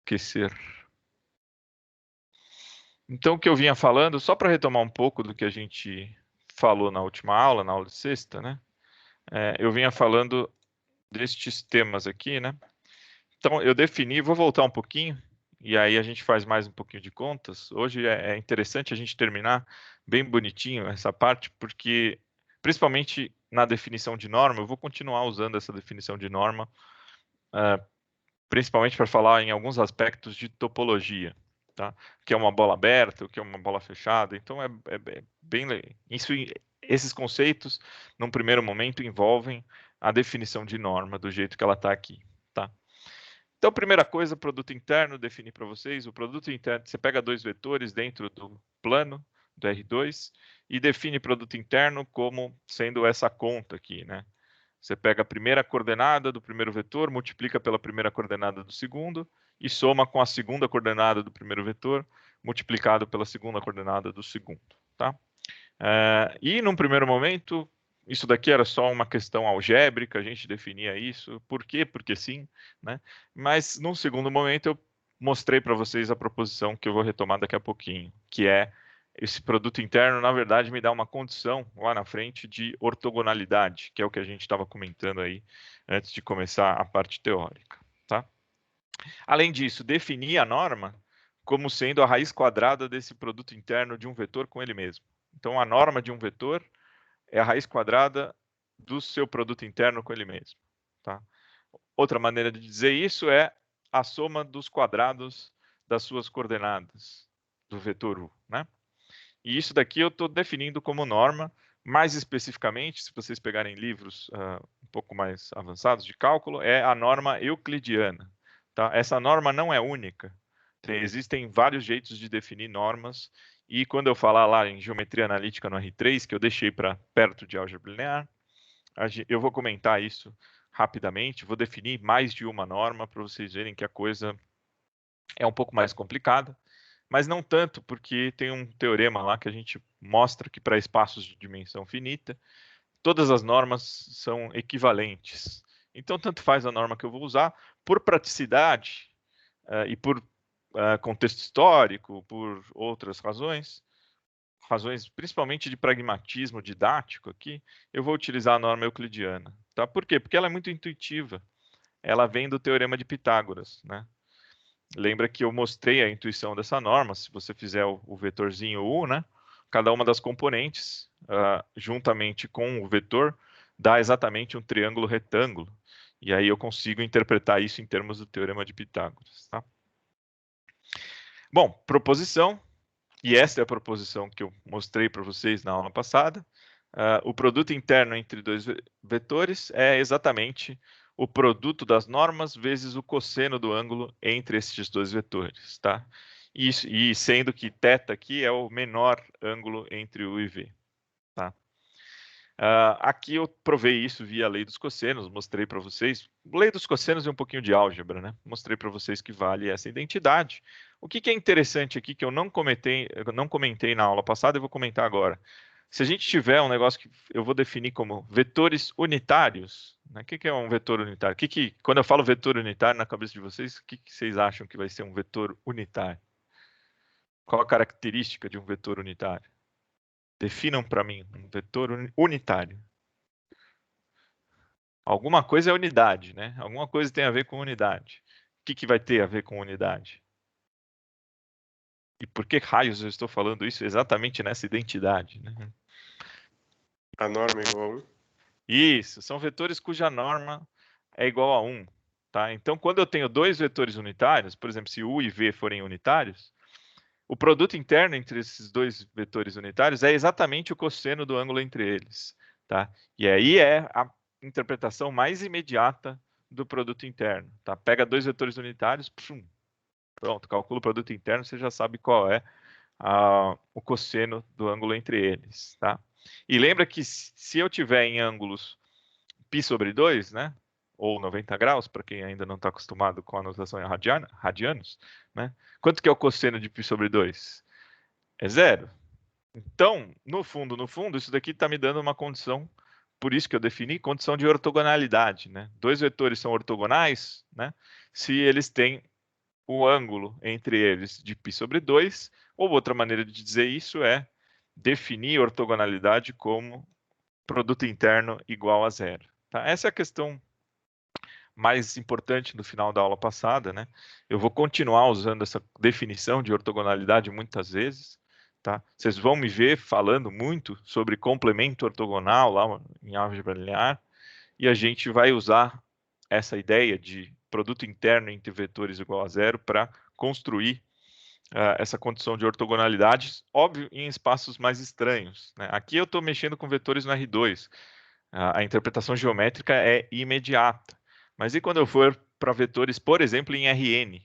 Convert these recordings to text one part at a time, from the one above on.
Aquecer. Então, o que eu vinha falando, só para retomar um pouco do que a gente falou na última aula, na aula de sexta, né? Eu vinha falando destes temas aqui, né? Então, eu defini, vou voltar um pouquinho, e aí a gente faz mais um pouquinho de contas. Hoje é interessante a gente terminar bem bonitinho essa parte, porque, principalmente na definição de norma, eu vou continuar usando essa definição de norma, principalmente para falar em alguns aspectos de topologia, tá? O que é uma bola aberta, o que é uma bola fechada. Então, bem isso, esses conceitos, num primeiro momento, envolvem a definição de norma do jeito que ela está aqui, tá? Então, primeira coisa, produto interno, definir para vocês. O produto interno, você pega dois vetores dentro do plano do R2 e define produto interno como sendo essa conta aqui, né? Você pega a primeira coordenada do primeiro vetor, multiplica pela primeira coordenada do segundo e soma com a segunda coordenada do primeiro vetor, multiplicado pela segunda coordenada do segundo, tá? E num primeiro momento, isso daqui era só uma questão algébrica, a gente definia isso. Por quê? Porque sim, né? Mas num segundo momento eu mostrei para vocês a proposição que eu vou retomar daqui a pouquinho, que é esse produto interno, na verdade, me dá uma condição lá na frente de ortogonalidade, que é o que a gente estava comentando aí antes de começar a parte teórica, tá? Além disso, definir a norma como sendo a raiz quadrada desse produto interno de um vetor com ele mesmo. Então, a norma de um vetor é a raiz quadrada do seu produto interno com ele mesmo, tá? Outra maneira de dizer isso é a soma dos quadrados das suas coordenadas do vetor U, né? E isso daqui eu estou definindo como norma. Mais especificamente, se vocês pegarem livros um pouco mais avançados de cálculo, é a norma euclidiana, tá? Essa norma não é única. Existem vários jeitos de definir normas, e quando eu falar lá em geometria analítica no R3, que eu deixei para perto de álgebra linear, eu vou comentar isso rapidamente, vou definir mais de uma norma para vocês verem que a coisa é um pouco mais complicada, mas não tanto, porque tem um teorema lá que a gente mostra que para espaços de dimensão finita, todas as normas são equivalentes. Então, tanto faz a norma que eu vou usar, por praticidade e por contexto histórico, por outras razões principalmente de pragmatismo didático aqui, eu vou utilizar a norma euclidiana. Tá? Por quê? Porque ela é muito intuitiva. Ela vem do teorema de Pitágoras, né? Lembra que eu mostrei a intuição dessa norma. Se você fizer o vetorzinho U, né? Cada uma das componentes, juntamente com o vetor, dá exatamente um triângulo retângulo. E aí eu consigo interpretar isso em termos do teorema de Pitágoras. Tá? Bom, proposição. E essa é a proposição que eu mostrei para vocês na aula passada. O produto interno entre dois vetores é exatamente o produto das normas vezes o cosseno do ângulo entre esses dois vetores, tá? E sendo que θ aqui é o menor ângulo entre U e V, tá? Aqui eu provei isso via lei dos cossenos, mostrei para vocês. Lei dos cossenos é um pouquinho de álgebra, né? Mostrei para vocês que vale essa identidade. O que é interessante aqui que eu não comentei na aula passada, eu vou comentar agora. Se a gente tiver um negócio que eu vou definir como vetores unitários, né? O que é um vetor unitário? Quando eu falo vetor unitário na cabeça de vocês, o que vocês acham que vai ser um vetor unitário? Qual a característica de um vetor unitário? Definam para mim um vetor unitário. Alguma coisa é unidade, né? Alguma coisa tem a ver com unidade. O que vai ter a ver com unidade? E por que raios eu estou falando isso exatamente nessa identidade, né? A norma é igual a 1? Isso, são vetores cuja norma é igual a 1. Tá? Então, quando eu tenho dois vetores unitários, por exemplo, se U e V forem unitários, o produto interno entre esses dois vetores unitários é exatamente o cosseno do ângulo entre eles. Tá? E aí é a interpretação mais imediata do produto interno. Tá? Pega dois vetores unitários, pronto, calcula o produto interno, você já sabe qual é o cosseno do ângulo entre eles. Tá? E lembra que se eu tiver em ângulos π sobre 2, né? Ou 90 graus, para quem ainda não está acostumado com a notação em radianos, né? Quanto que é o cosseno de π sobre 2? É zero. Então, no fundo, isso daqui está me dando uma condição, por isso que eu defini condição de ortogonalidade, né? Dois vetores são ortogonais, né? Se eles têm o ângulo entre eles de π sobre 2, ou outra maneira de dizer isso é definir ortogonalidade como produto interno igual a zero. Tá? Essa é a questão mais importante no final da aula passada, né? Eu vou continuar usando essa definição de ortogonalidade muitas vezes, tá? Vocês vão me ver falando muito sobre complemento ortogonal lá em álgebra linear, e a gente vai usar essa ideia de produto interno entre vetores igual a zero para construir essa condição de ortogonalidade, óbvio, em espaços mais estranhos, né? Aqui eu estou mexendo com vetores no R2, a interpretação geométrica é imediata. Mas e quando eu for para vetores, por exemplo, em Rn?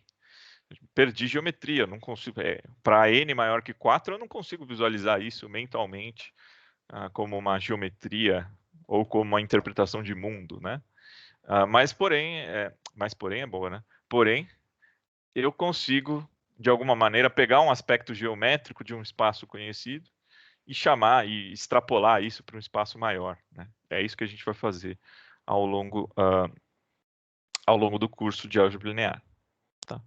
Perdi geometria, não consigo. Para n maior que 4, eu não consigo visualizar isso mentalmente como uma geometria ou como uma interpretação de mundo, né? Mas porém é boa, né? Porém, eu consigo, de alguma maneira, pegar um aspecto geométrico de um espaço conhecido e chamar e extrapolar isso para um espaço maior, né? É isso que a gente vai fazer ao longo do curso de álgebra linear. Tá?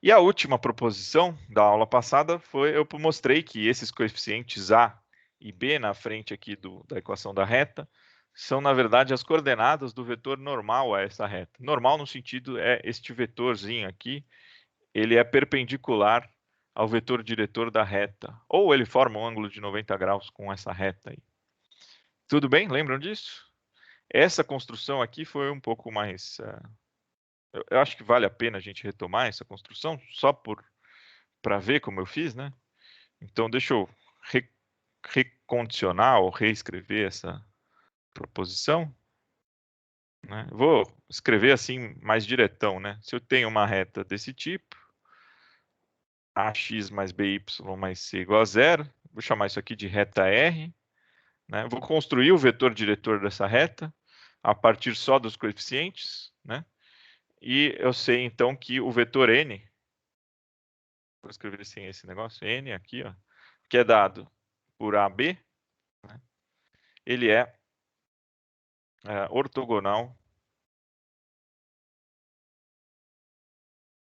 E a última proposição da aula passada foi, eu mostrei que esses coeficientes A e B na frente aqui da equação da reta são, na verdade, as coordenadas do vetor normal a essa reta. Normal no sentido é este vetorzinho aqui, ele é perpendicular ao vetor diretor da reta, ou ele forma um ângulo de 90 graus com essa reta aí. Tudo bem? Lembram disso? Essa construção aqui foi um pouco mais... eu acho que vale a pena a gente retomar essa construção, só para ver como eu fiz, né? Então, deixa eu recondicionar ou reescrever essa proposição. Né? Vou escrever assim mais diretão, né? Se eu tenho uma reta desse tipo, ax mais by mais c igual a zero, vou chamar isso aqui de reta R. Né? Vou construir o vetor diretor dessa reta a partir só dos coeficientes, né? E eu sei então que o vetor n, vou escrever assim esse negócio, n aqui, ó, que é dado por AB, né? Ele é ortogonal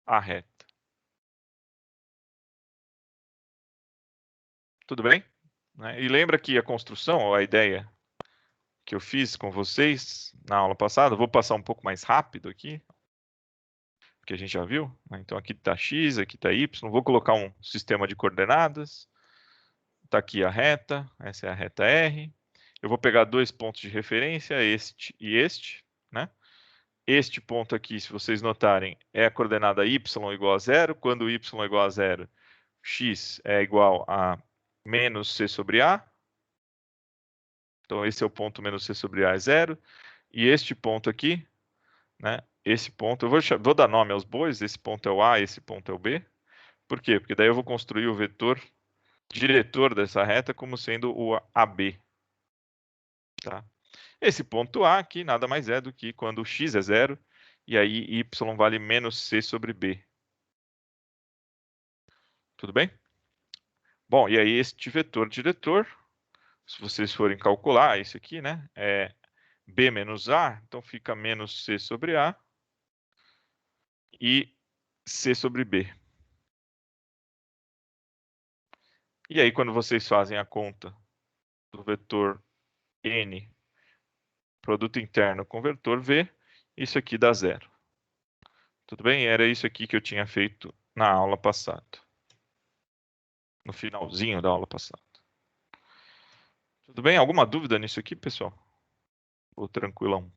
à reta. Tudo bem? Né? E lembra que a construção, ou a ideia que eu fiz com vocês na aula passada, vou passar um pouco mais rápido aqui, que a gente já viu. Né? Então aqui está x, aqui está y. Vou colocar um sistema de coordenadas. Está aqui a reta, essa é a reta R. Eu vou pegar dois pontos de referência, este e este. Né? Este ponto aqui, se vocês notarem, é a coordenada y igual a zero. Quando y é igual a zero, x é igual a menos c sobre a. Então, esse é o ponto menos c sobre a é zero. E este ponto aqui, né? Esse ponto, eu vou dar nome aos bois, esse ponto é o A, esse ponto é o B. Por quê? Porque daí eu vou construir o vetor diretor dessa reta como sendo o AB. Tá? Esse ponto A aqui nada mais é do que quando x é zero, e aí y vale menos c sobre B. Tudo bem? Bom, e aí este vetor diretor, se vocês forem calcular isso aqui, né? É B menos A, então fica menos C sobre A e C sobre B. E aí, quando vocês fazem a conta do vetor N, produto interno com vetor V, isso aqui dá zero. Tudo bem? Era isso aqui que eu tinha feito na aula passada. No finalzinho da aula passada. Tudo bem? Alguma dúvida nisso aqui, pessoal? Ou tranquilão?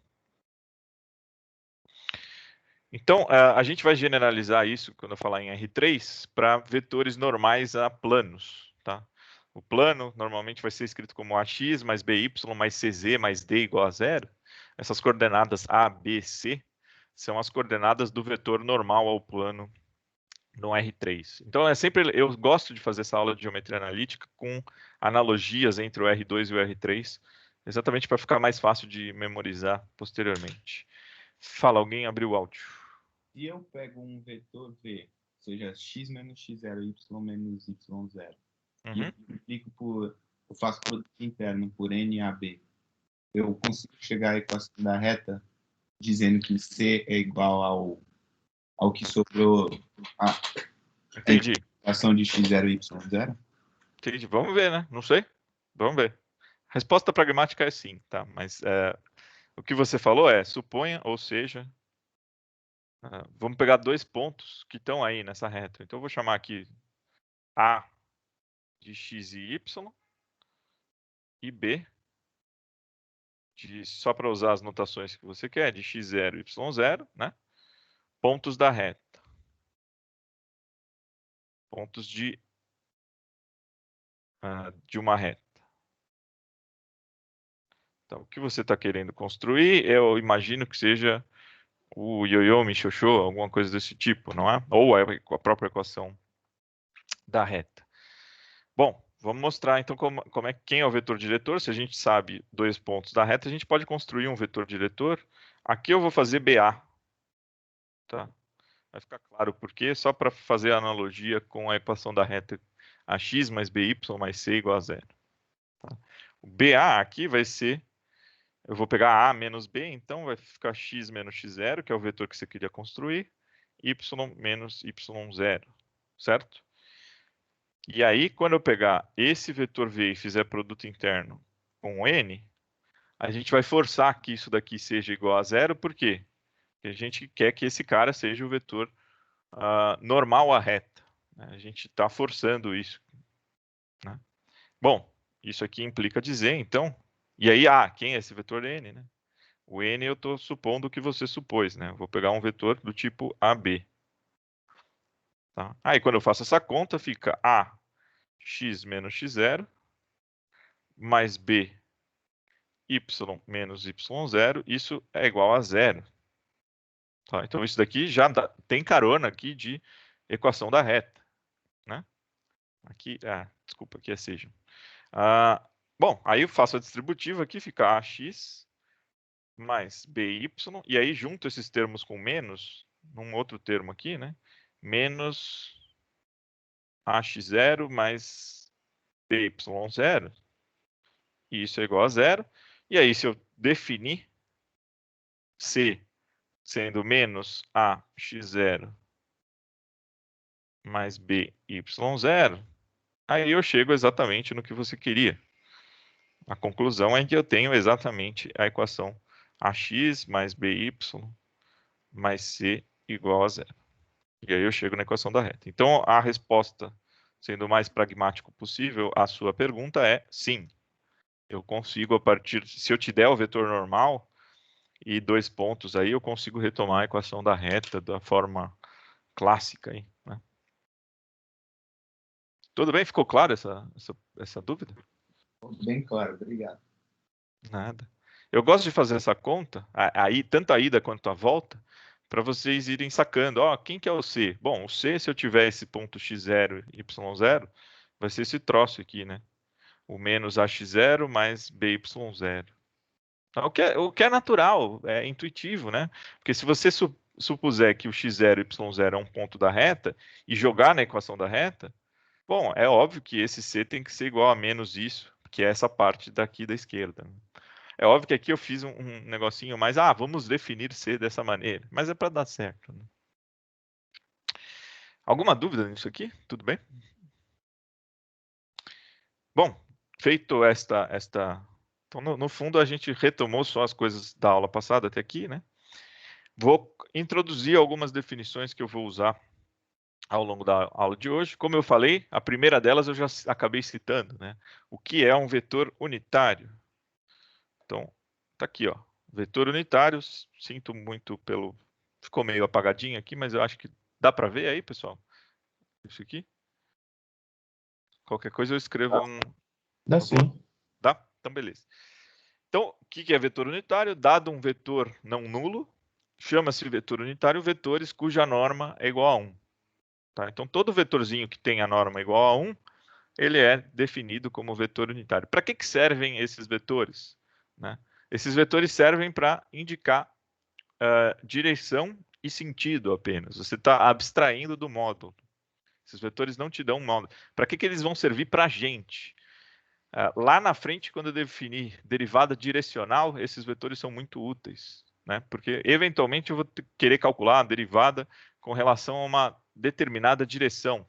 Então, a gente vai generalizar isso, quando eu falar em R3, para vetores normais a planos. Tá? O plano normalmente vai ser escrito como AX mais BY mais CZ mais D igual a zero. Essas coordenadas A, B, C são as coordenadas do vetor normal ao plano no R3. Então, eu gosto de fazer essa aula de geometria analítica com analogias entre o R2 e o R3, exatamente para ficar mais fácil de memorizar posteriormente. Fala, alguém abriu o áudio. Se eu pego um vetor V, ou seja, x menos x0, y menos y0, e eu multiplico eu faço produto interno por NAB, eu consigo chegar à equação da reta dizendo que C é igual ao que sobrou a Entendi. equação de x0 e y0? Entendi. Vamos ver, né? Não sei. Vamos ver. A resposta pragmática é sim, tá? Mas o que você falou é, suponha, ou seja, vamos pegar dois pontos que estão aí nessa reta. Então, eu vou chamar aqui A de x e y e B, só para usar as notações que você quer, de x0 e y0, né? Pontos da reta. Pontos de uma reta. Então, o que você está querendo construir, eu imagino que seja o ioiô, michiochô, alguma coisa desse tipo, não é? Ou a própria equação da reta. Bom, vamos mostrar então quem é o vetor diretor. Se a gente sabe dois pontos da reta, a gente pode construir um vetor diretor. Aqui eu vou fazer BA. Tá? Vai ficar claro por quê, só para fazer a analogia com a equação da reta ax mais by mais c igual a zero. Tá? O BA aqui vai ser, eu vou pegar a menos b, então vai ficar x menos x0, que é o vetor que você queria construir, y menos y0, certo? E aí, quando eu pegar esse vetor v e fizer produto interno com n, a gente vai forçar que isso daqui seja igual a zero, por quê? Porque a gente quer que esse cara seja o vetor normal à reta. Né? A gente está forçando isso. Né? Bom, isso aqui implica dizer, então, e aí, quem é esse vetor n? Né? O n eu estou supondo o que você supôs. Né? Eu vou pegar um vetor do tipo AB. Tá? Aí, quando eu faço essa conta, fica A x menos x0 mais B y menos y0, isso é igual a zero. Tá? Então, isso daqui já tem carona aqui de equação da reta. Né? Aqui, desculpa, aqui é seja. Bom, aí eu faço a distributiva aqui, fica ax mais by, e aí junto esses termos com menos, num outro termo aqui, né? Menos ax0 mais by0, e isso é igual a zero. E aí, se eu definir C sendo menos ax0 mais by0, aí eu chego exatamente no que você queria. A conclusão é que eu tenho exatamente a equação ax mais by mais c igual a zero. E aí eu chego na equação da reta. Então, a resposta, sendo o mais pragmático possível, à sua pergunta é sim. Eu consigo, se eu te der o vetor normal e dois pontos aí, eu consigo retomar a equação da reta da forma clássica aí, né? Tudo bem? Ficou claro essa dúvida? Bem claro, obrigado. Nada. Eu gosto de fazer essa conta, aí, tanto a ida quanto a volta, para vocês irem sacando. Quem que é o C? Bom, o C, se eu tiver esse ponto x0 e y0, vai ser esse troço aqui, né? O menos ax0 mais by0. Então, o que é natural, é intuitivo, né? Porque se você supuser que o x0 e y0 é um ponto da reta e jogar na equação da reta, bom, é óbvio que esse C tem que ser igual a menos isso, que é essa parte daqui da esquerda. É óbvio que aqui eu fiz um negocinho mais, vamos definir C dessa maneira, mas é para dar certo. Né? Alguma dúvida nisso aqui? Tudo bem? Bom, feito esta... Então, no fundo, a gente retomou só as coisas da aula passada até aqui, né? Vou introduzir algumas definições que eu vou usar ao longo da aula de hoje. Como eu falei, a primeira delas eu já acabei citando, né? O que é um vetor unitário? Então, tá aqui, ó. Vetor unitário, sinto muito pelo... Ficou meio apagadinho aqui, mas eu acho que dá para ver aí, pessoal? Isso aqui? Qualquer coisa eu escrevo Dá sim. Dá? Então, beleza. Então, o que é vetor unitário? Dado um vetor não nulo, chama-se vetor unitário vetores cuja norma é igual a 1. Tá? Então, todo vetorzinho que tem a norma igual a 1, ele é definido como vetor unitário. Para que servem esses vetores? Né? Esses vetores servem para indicar direção e sentido apenas. Você está abstraindo do módulo. Esses vetores não te dão um módulo. Para que eles vão servir para a gente? Lá na frente, quando eu definir derivada direcional, esses vetores são muito úteis. Né? Porque, eventualmente, eu vou querer calcular a derivada com relação a uma determinada direção.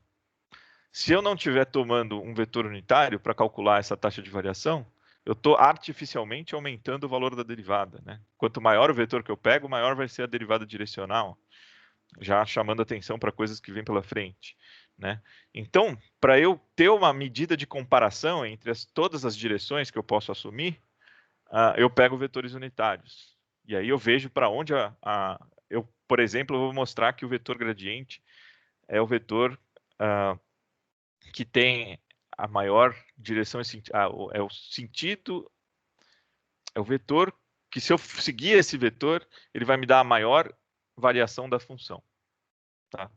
Se eu não estiver tomando um vetor unitário para calcular essa taxa de variação, eu estou artificialmente aumentando o valor da derivada, né? Quanto maior o vetor que eu pego, maior vai ser a derivada direcional, já chamando atenção para coisas que vêm pela frente, né? Então, para eu ter uma medida de comparação entre todas as direções que eu posso assumir, eu pego vetores unitários. E aí eu vejo para onde por exemplo, eu vou mostrar que o vetor gradiente é o vetor que tem a maior direção, é o sentido, é o vetor que, se eu seguir esse vetor, ele vai me dar a maior variação da função. Tá?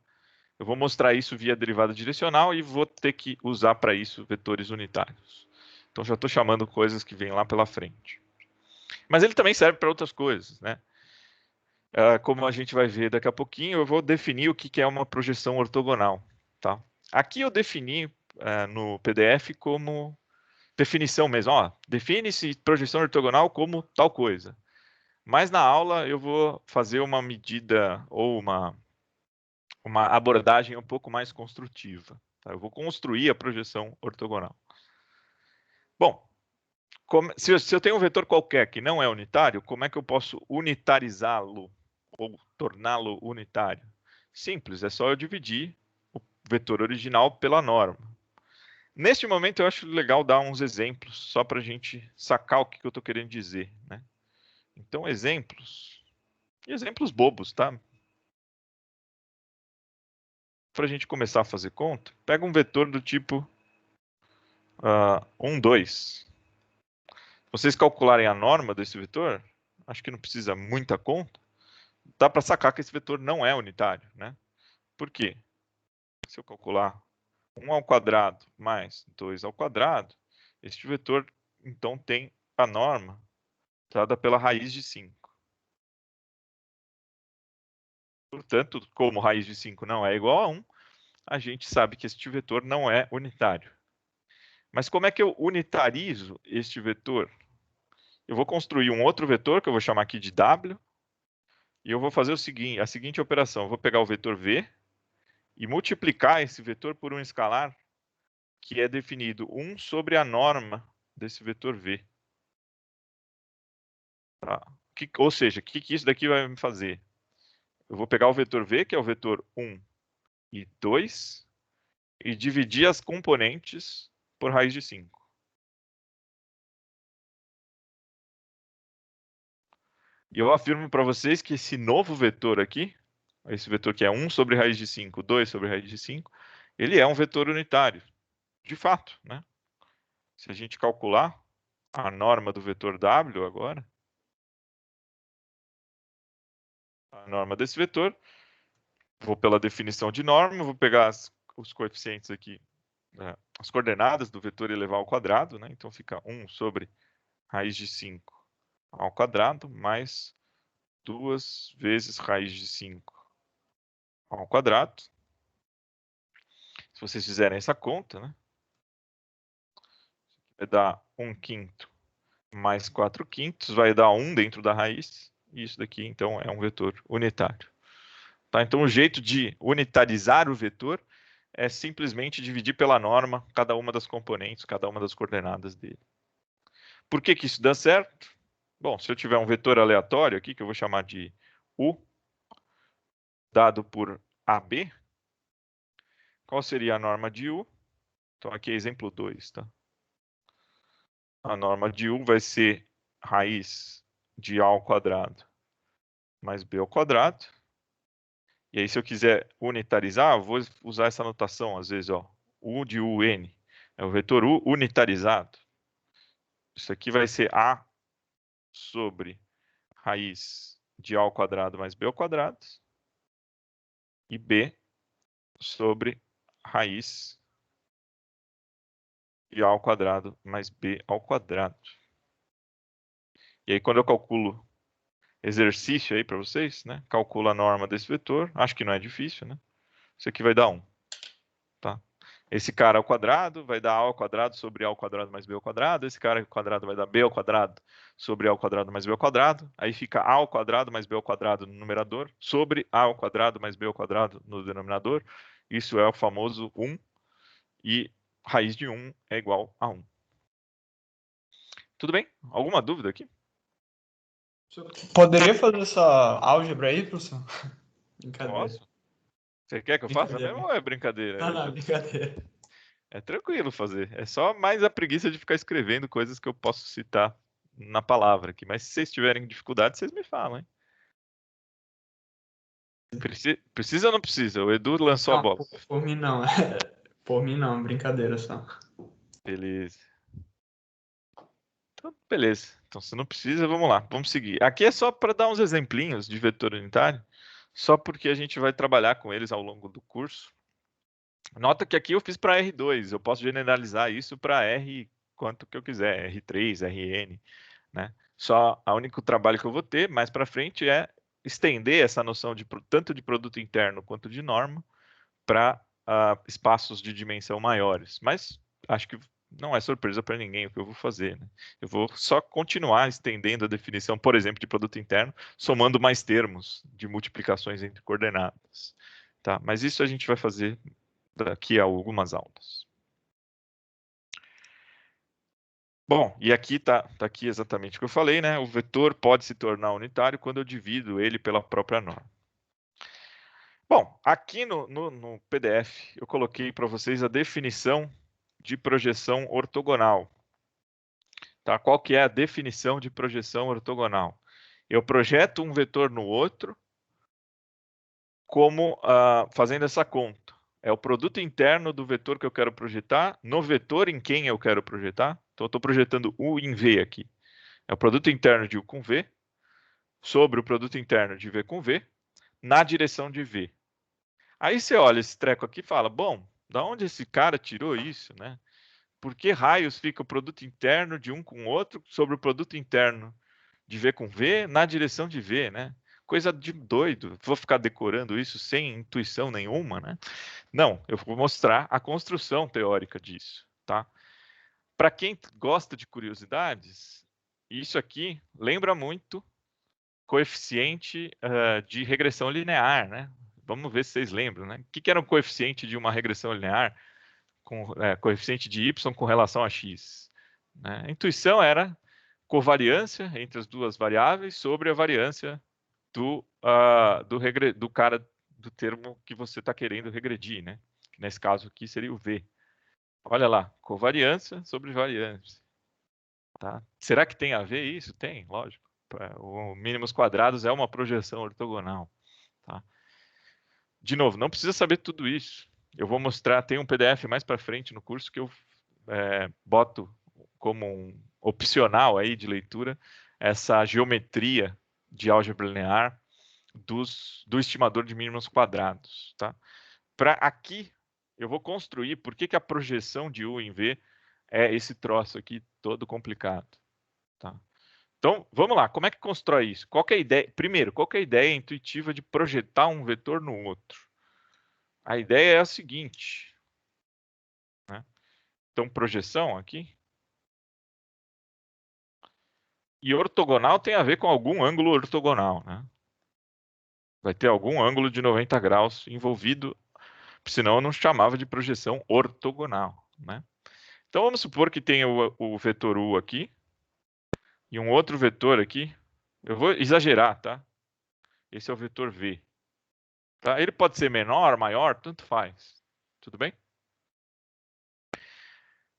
Eu vou mostrar isso via derivada direcional e vou ter que usar para isso vetores unitários. Então já estou chamando coisas que vêm lá pela frente. Mas ele também serve para outras coisas, né? Como a gente vai ver daqui a pouquinho, eu vou definir o que é uma projeção ortogonal. Tá? Aqui eu defini no PDF como definição mesmo. Define-se projeção ortogonal como tal coisa. Mas na aula eu vou fazer uma medida ou uma abordagem um pouco mais construtiva. Tá? Eu vou construir a projeção ortogonal. Bom, se eu tenho um vetor qualquer que não é unitário, como é que eu posso unitarizá-lo ou torná-lo unitário? Simples, é só eu dividir o vetor original pela norma. Neste momento, eu acho legal dar uns exemplos, só para a gente sacar o que eu estou querendo dizer, né? Então, exemplos bobos, tá? Para a gente começar a fazer conta, pega um vetor do tipo 1, 2. Vocês calcularem a norma desse vetor, acho que não precisa muita conta, dá para sacar que esse vetor não é unitário, né? Por quê? Se eu calcular 1 ao quadrado mais 2 ao quadrado, este vetor, então, tem a norma dada pela raiz de 5. Portanto, como raiz de 5 não é igual a 1, a gente sabe que este vetor não é unitário. Mas como é que eu unitarizo este vetor? Eu vou construir um outro vetor, que eu vou chamar aqui de W, e eu vou fazer a seguinte operação. Eu vou pegar o vetor V e multiplicar esse vetor por um escalar que é definido 1 sobre a norma desse vetor V. Tá? Ou seja, o que isso daqui vai me fazer? Eu vou pegar o vetor V, que é o vetor 1 e 2, e dividir as componentes por raiz de 5. E eu afirmo para vocês que esse novo vetor aqui, esse vetor que é 1 sobre raiz de 5, 2 sobre raiz de 5, ele é um vetor unitário, de fato, né? Se a gente calcular a norma do vetor W agora, a norma desse vetor, vou pela definição de norma, vou pegar os coeficientes aqui, as coordenadas do vetor elevar ao quadrado, né? Então fica 1 sobre raiz de 5 ao quadrado mais 2 vezes raiz de 5 ao quadrado. Se vocês fizerem essa conta, né? Vai dar 1/5 mais 4/5, vai dar 1 dentro da raiz. E isso daqui, então, é um vetor unitário. Tá? Então, o jeito de unitarizar o vetor é simplesmente dividir pela norma cada uma das componentes, cada uma das coordenadas dele. Por que isso dá certo? Bom, se eu tiver um vetor aleatório aqui, que eu vou chamar de U, dado por AB, qual seria a norma de U? Então, aqui é exemplo 2, tá? A norma de U vai ser raiz de A ao quadrado mais B ao quadrado. E aí, se eu quiser unitarizar, eu vou usar essa notação, às vezes, ó, U de UN. É o vetor U unitarizado. Isso aqui vai ser A sobre raiz de A ao quadrado mais B ao quadrado. E B sobre raiz de A ao quadrado mais B ao quadrado. E aí, quando eu calculo exercício aí para vocês, né? Calcula a norma desse vetor. Acho que não é difícil, né? Isso aqui vai dar 1. Tá? Esse cara ao quadrado vai dar A ao quadrado sobre A ao quadrado mais B ao quadrado. Esse cara ao quadrado vai dar B ao quadrado sobre A ao quadrado mais B ao quadrado. Aí fica A ao quadrado mais B ao quadrado no numerador sobre A ao quadrado mais B ao quadrado no denominador. Isso é o famoso 1. E raiz de 1 é igual a 1. Tudo bem? Alguma dúvida aqui? Poderia fazer essa álgebra aí, professor? Brincadeira. Posso? Você quer que eu faça Brincadeira. mesmo ou é brincadeira? Não, brincadeira. É tranquilo fazer. É só mais a preguiça de ficar escrevendo coisas que eu posso citar na palavra aqui. Mas se vocês tiverem dificuldade, vocês me falam, hein? Precisa ou não precisa? O Edu lançou a Não, bola. por mim não. Por mim não, brincadeira só. Beleza. Então, beleza. Então, se não precisa, vamos lá. Vamos seguir. Aqui é só para dar uns exemplinhos de vetor unitário, só porque a gente vai trabalhar com eles ao longo do curso. Nota que aqui eu fiz para R2. Eu posso generalizar isso para R quanto que eu quiser. R3, Rn, né? Só o único trabalho que eu vou ter mais para frente é estender essa noção de tanto de produto interno quanto de norma para espaços de dimensão maiores. Mas acho que não é surpresa para ninguém o que eu vou fazer, né? Eu vou só continuar estendendo a definição, por exemplo, de produto interno, somando mais termos de multiplicações entre coordenadas. Tá? Mas isso a gente vai fazer daqui a algumas aulas. Bom, e aqui tá aqui exatamente o que eu falei, né? O vetor pode se tornar unitário quando eu divido ele pela própria norma. Bom, aqui no PDF eu coloquei para vocês a definição de projeção ortogonal. Tá? Qual que é a definição de projeção ortogonal? Eu projeto um vetor no outro como fazendo essa conta. É o produto interno do vetor que eu quero projetar no vetor em quem eu quero projetar. Então, eu estou projetando U em V aqui. É o produto interno de U com V sobre o produto interno de V com V na direção de V. Aí você olha esse treco aqui e fala, bom, da onde esse cara tirou isso, né? Por que raios fica o produto interno de um com o outro sobre o produto interno de V com V na direção de V, né? Coisa de doido. Vou ficar decorando isso sem intuição nenhuma, né? Não, eu vou mostrar a construção teórica disso, tá? Para quem gosta de curiosidades, isso aqui lembra muito coeficiente de regressão linear, né? Vamos ver se vocês lembram, né? O que era um coeficiente de uma regressão linear com coeficiente de y com relação a x? Né? A intuição era covariância entre as duas variáveis sobre a variância do cara do termo que você está querendo regredir, né? Que nesse caso aqui seria o v. Olha lá, covariância sobre variância. Tá? Será que tem a ver isso? Tem, lógico. O mínimos quadrados é uma projeção ortogonal. Tá? De novo, não precisa saber tudo isso. Eu vou mostrar, tem um PDF mais para frente no curso que eu boto como um opcional aí de leitura essa geometria de álgebra linear do estimador de mínimos quadrados. Tá? Para aqui, eu vou construir por que a projeção de U em V é esse troço aqui todo complicado. Tá? Então, vamos lá. Como é que constrói isso? Qual que é a ideia? Primeiro, qual que é a ideia intuitiva de projetar um vetor no outro? A ideia é a seguinte. Né? Então, projeção aqui. E ortogonal tem a ver com algum ângulo ortogonal. Né? Vai ter algum ângulo de 90 graus envolvido, senão eu não chamava de projeção ortogonal. Né? Então, vamos supor que tenha o vetor U aqui e um outro vetor aqui. Eu vou exagerar, tá? Esse é o vetor V. Tá? Ele pode ser menor, maior, tanto faz. Tudo bem?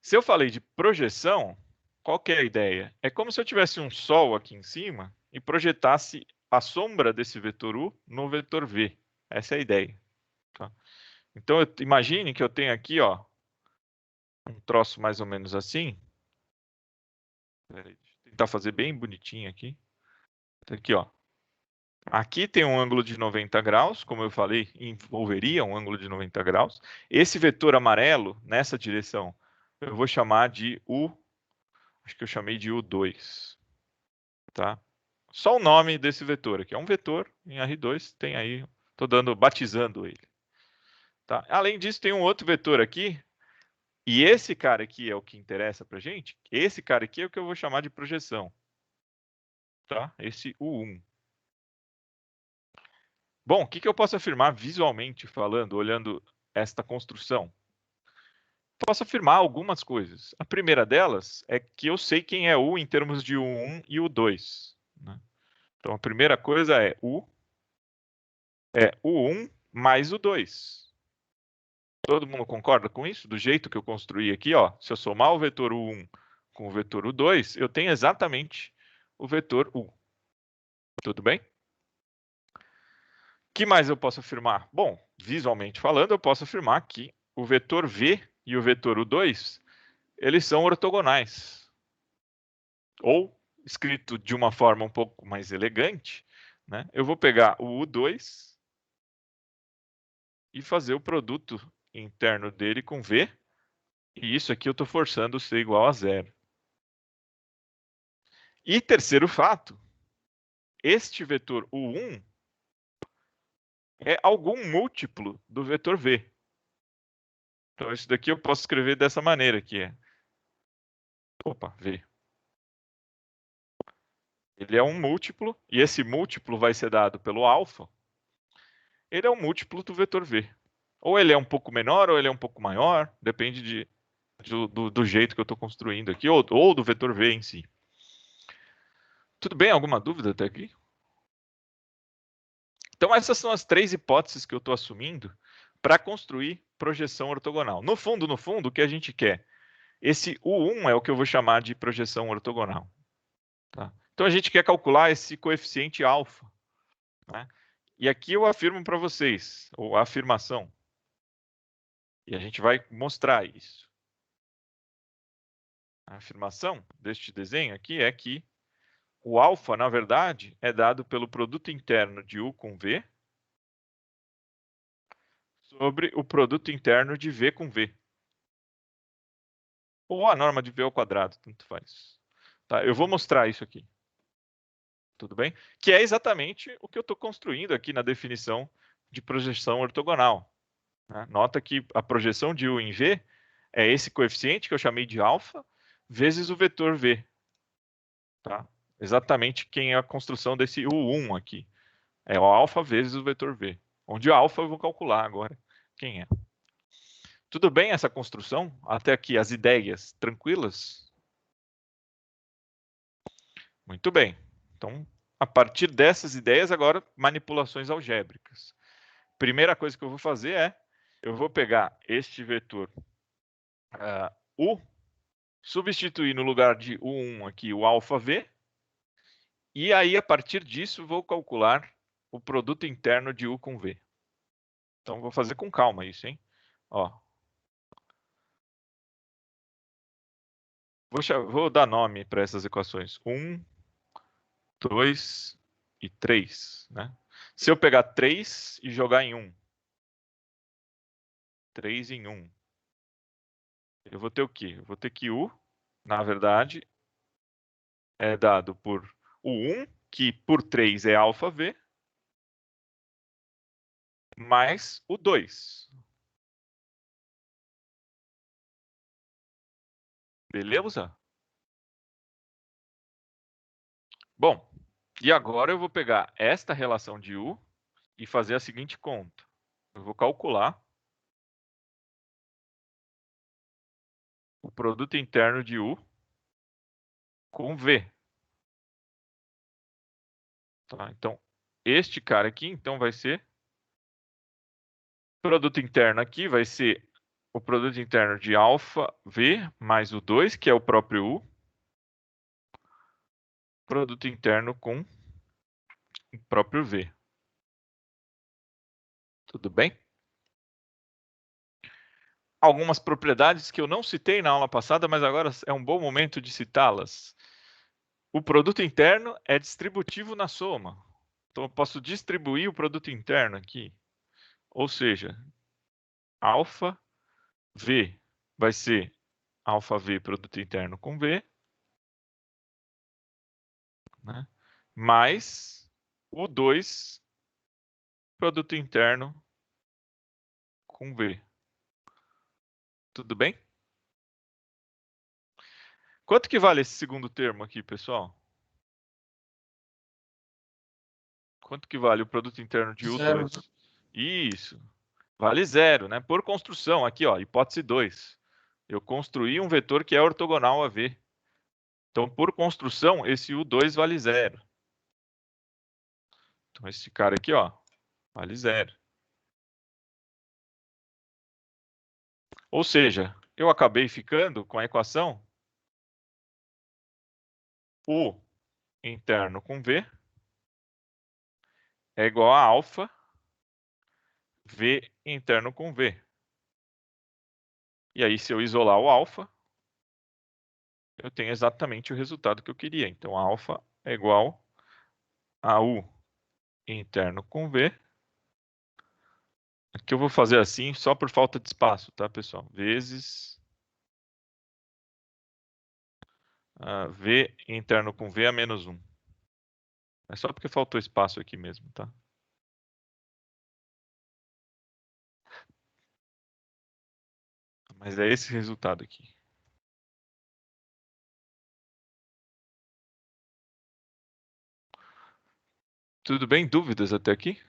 Se eu falei de projeção, qual que é a ideia? É como se eu tivesse um Sol aqui em cima e projetasse a sombra desse vetor U no vetor V. Essa é a ideia. Tá? Então, imagine que eu tenho aqui ó, um troço mais ou menos assim. Peraí, deixa eu tentar fazer bem bonitinho aqui. Aqui, ó. Aqui tem um ângulo de 90 graus, como eu falei, envolveria um ângulo de 90 graus. Esse vetor amarelo, nessa direção, eu vou chamar de U, acho que eu chamei de U2. Tá? Só o nome desse vetor aqui. É um vetor em R2, tem aí, estou batizando ele. Tá? Além disso, tem um outro vetor aqui, E esse cara aqui é o que interessa para gente. Esse cara aqui é o que eu vou chamar de projeção. Tá? Esse U1. Bom, o que eu posso afirmar visualmente falando, olhando esta construção? Posso afirmar algumas coisas. A primeira delas é que eu sei quem é U em termos de U1 e U2. Né? Então, a primeira coisa é U é U1 mais U2. Todo mundo concorda com isso? Do jeito que eu construí aqui, ó, se eu somar o vetor U1 com o vetor U2, eu tenho exatamente o vetor U. Tudo bem? O que mais eu posso afirmar? Bom, visualmente falando, eu posso afirmar que o vetor V e o vetor U2, eles são ortogonais. Ou, escrito de uma forma um pouco mais elegante, né, eu vou pegar o U2 e fazer o produto interno dele com V, e isso aqui eu estou forçando ser igual a zero. E terceiro fato, este vetor U1 é algum múltiplo do vetor V. Então, isso daqui eu posso escrever dessa maneira, que é... Opa, V. Ele é um múltiplo, e esse múltiplo vai ser dado pelo alfa. Ele é um múltiplo do vetor V. Ou ele é um pouco menor, ou ele é um pouco maior, depende do jeito que eu estou construindo aqui, ou do vetor V em si. Tudo bem? Alguma dúvida até aqui? Então, essas são as três hipóteses que eu estou assumindo para construir projeção ortogonal. No fundo, o que a gente quer? Esse U1 é o que eu vou chamar de projeção ortogonal. Tá? Então, a gente quer calcular esse coeficiente alfa. Né? E aqui eu afirmo para vocês, ou a afirmação. E a gente vai mostrar isso. A afirmação deste desenho aqui é que o alfa, na verdade, é dado pelo produto interno de U com V sobre o produto interno de V com V. Ou a norma de V ao quadrado, tanto faz. Tá, eu vou mostrar isso aqui. Tudo bem? Que é exatamente o que eu estou construindo aqui na definição de projeção ortogonal. Né? Nota que a projeção de U em V é esse coeficiente que eu chamei de alfa vezes o vetor V. Tá? Exatamente quem é a construção desse U1 aqui. É o alfa vezes o vetor V. Onde o alfa eu vou calcular agora quem é. Tudo bem essa construção? Até aqui as ideias tranquilas? Muito bem. Então, a partir dessas ideias, agora manipulações algébricas. Primeira coisa que eu vou fazer é, eu vou pegar este vetor U, substituir no lugar de U1 aqui o alfa V, e aí a partir disso vou calcular o produto interno de U com V. Então, vou fazer com calma isso, hein? Ó. Vou dar nome para essas equações. 1, 2 e 3. Né? Se eu pegar 3 e jogar em 1, 3 em 1, eu vou ter o quê? Eu vou ter que U, na verdade, é dado por o 1, que por 3 é alfa V, mais o 2. Beleza? Bom, e agora eu vou pegar esta relação de U e fazer a seguinte conta. Eu vou calcular o produto interno de U com V. Tá? Então, este cara aqui, então, vai ser produto interno aqui, vai ser o produto interno de alfa V mais o 2, que é o próprio U, produto interno com o próprio V. Tudo bem? Algumas propriedades que eu não citei na aula passada, mas agora é um bom momento de citá-las. O produto interno é distributivo na soma. Então, eu posso distribuir o produto interno aqui. Ou seja, alfa V vai ser alfa V produto interno com V, né? Mais o 2 produto interno com V. Tudo bem? Quanto que vale esse segundo termo aqui, pessoal? Quanto que vale o produto interno de Zero. U2? Isso. Vale 0, né? Por construção, aqui, ó, hipótese 2. Eu construí um vetor que é ortogonal a V. Então, por construção, esse U2 vale 0. Então, esse cara aqui, ó, vale 0. Ou seja, eu acabei ficando com a equação U interno com V é igual a alfa V interno com V. E aí, se eu isolar o alfa, eu tenho exatamente o resultado que eu queria. Então, alfa é igual a U interno com V. Aqui eu vou fazer assim só por falta de espaço, tá, pessoal? Vezes V interno com V a menos 1. É só porque faltou espaço aqui mesmo, tá? Mas é esse resultado aqui. Tudo bem? Dúvidas até aqui?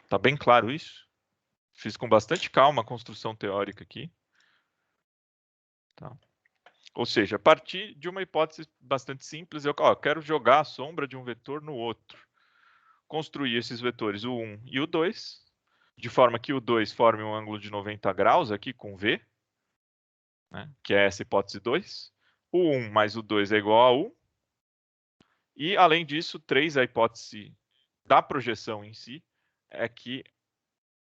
Tá bem claro isso? Fiz com bastante calma a construção teórica aqui. Tá? Ou seja, a partir de uma hipótese bastante simples, eu quero jogar a sombra de um vetor no outro. Construir esses vetores, o 1 e o 2, de forma que o 2 forme um ângulo de 90 graus aqui com V, né, que é essa hipótese 2. O 1 mais o 2 é igual a 1. E, além disso, 3, a hipótese da projeção em si, é que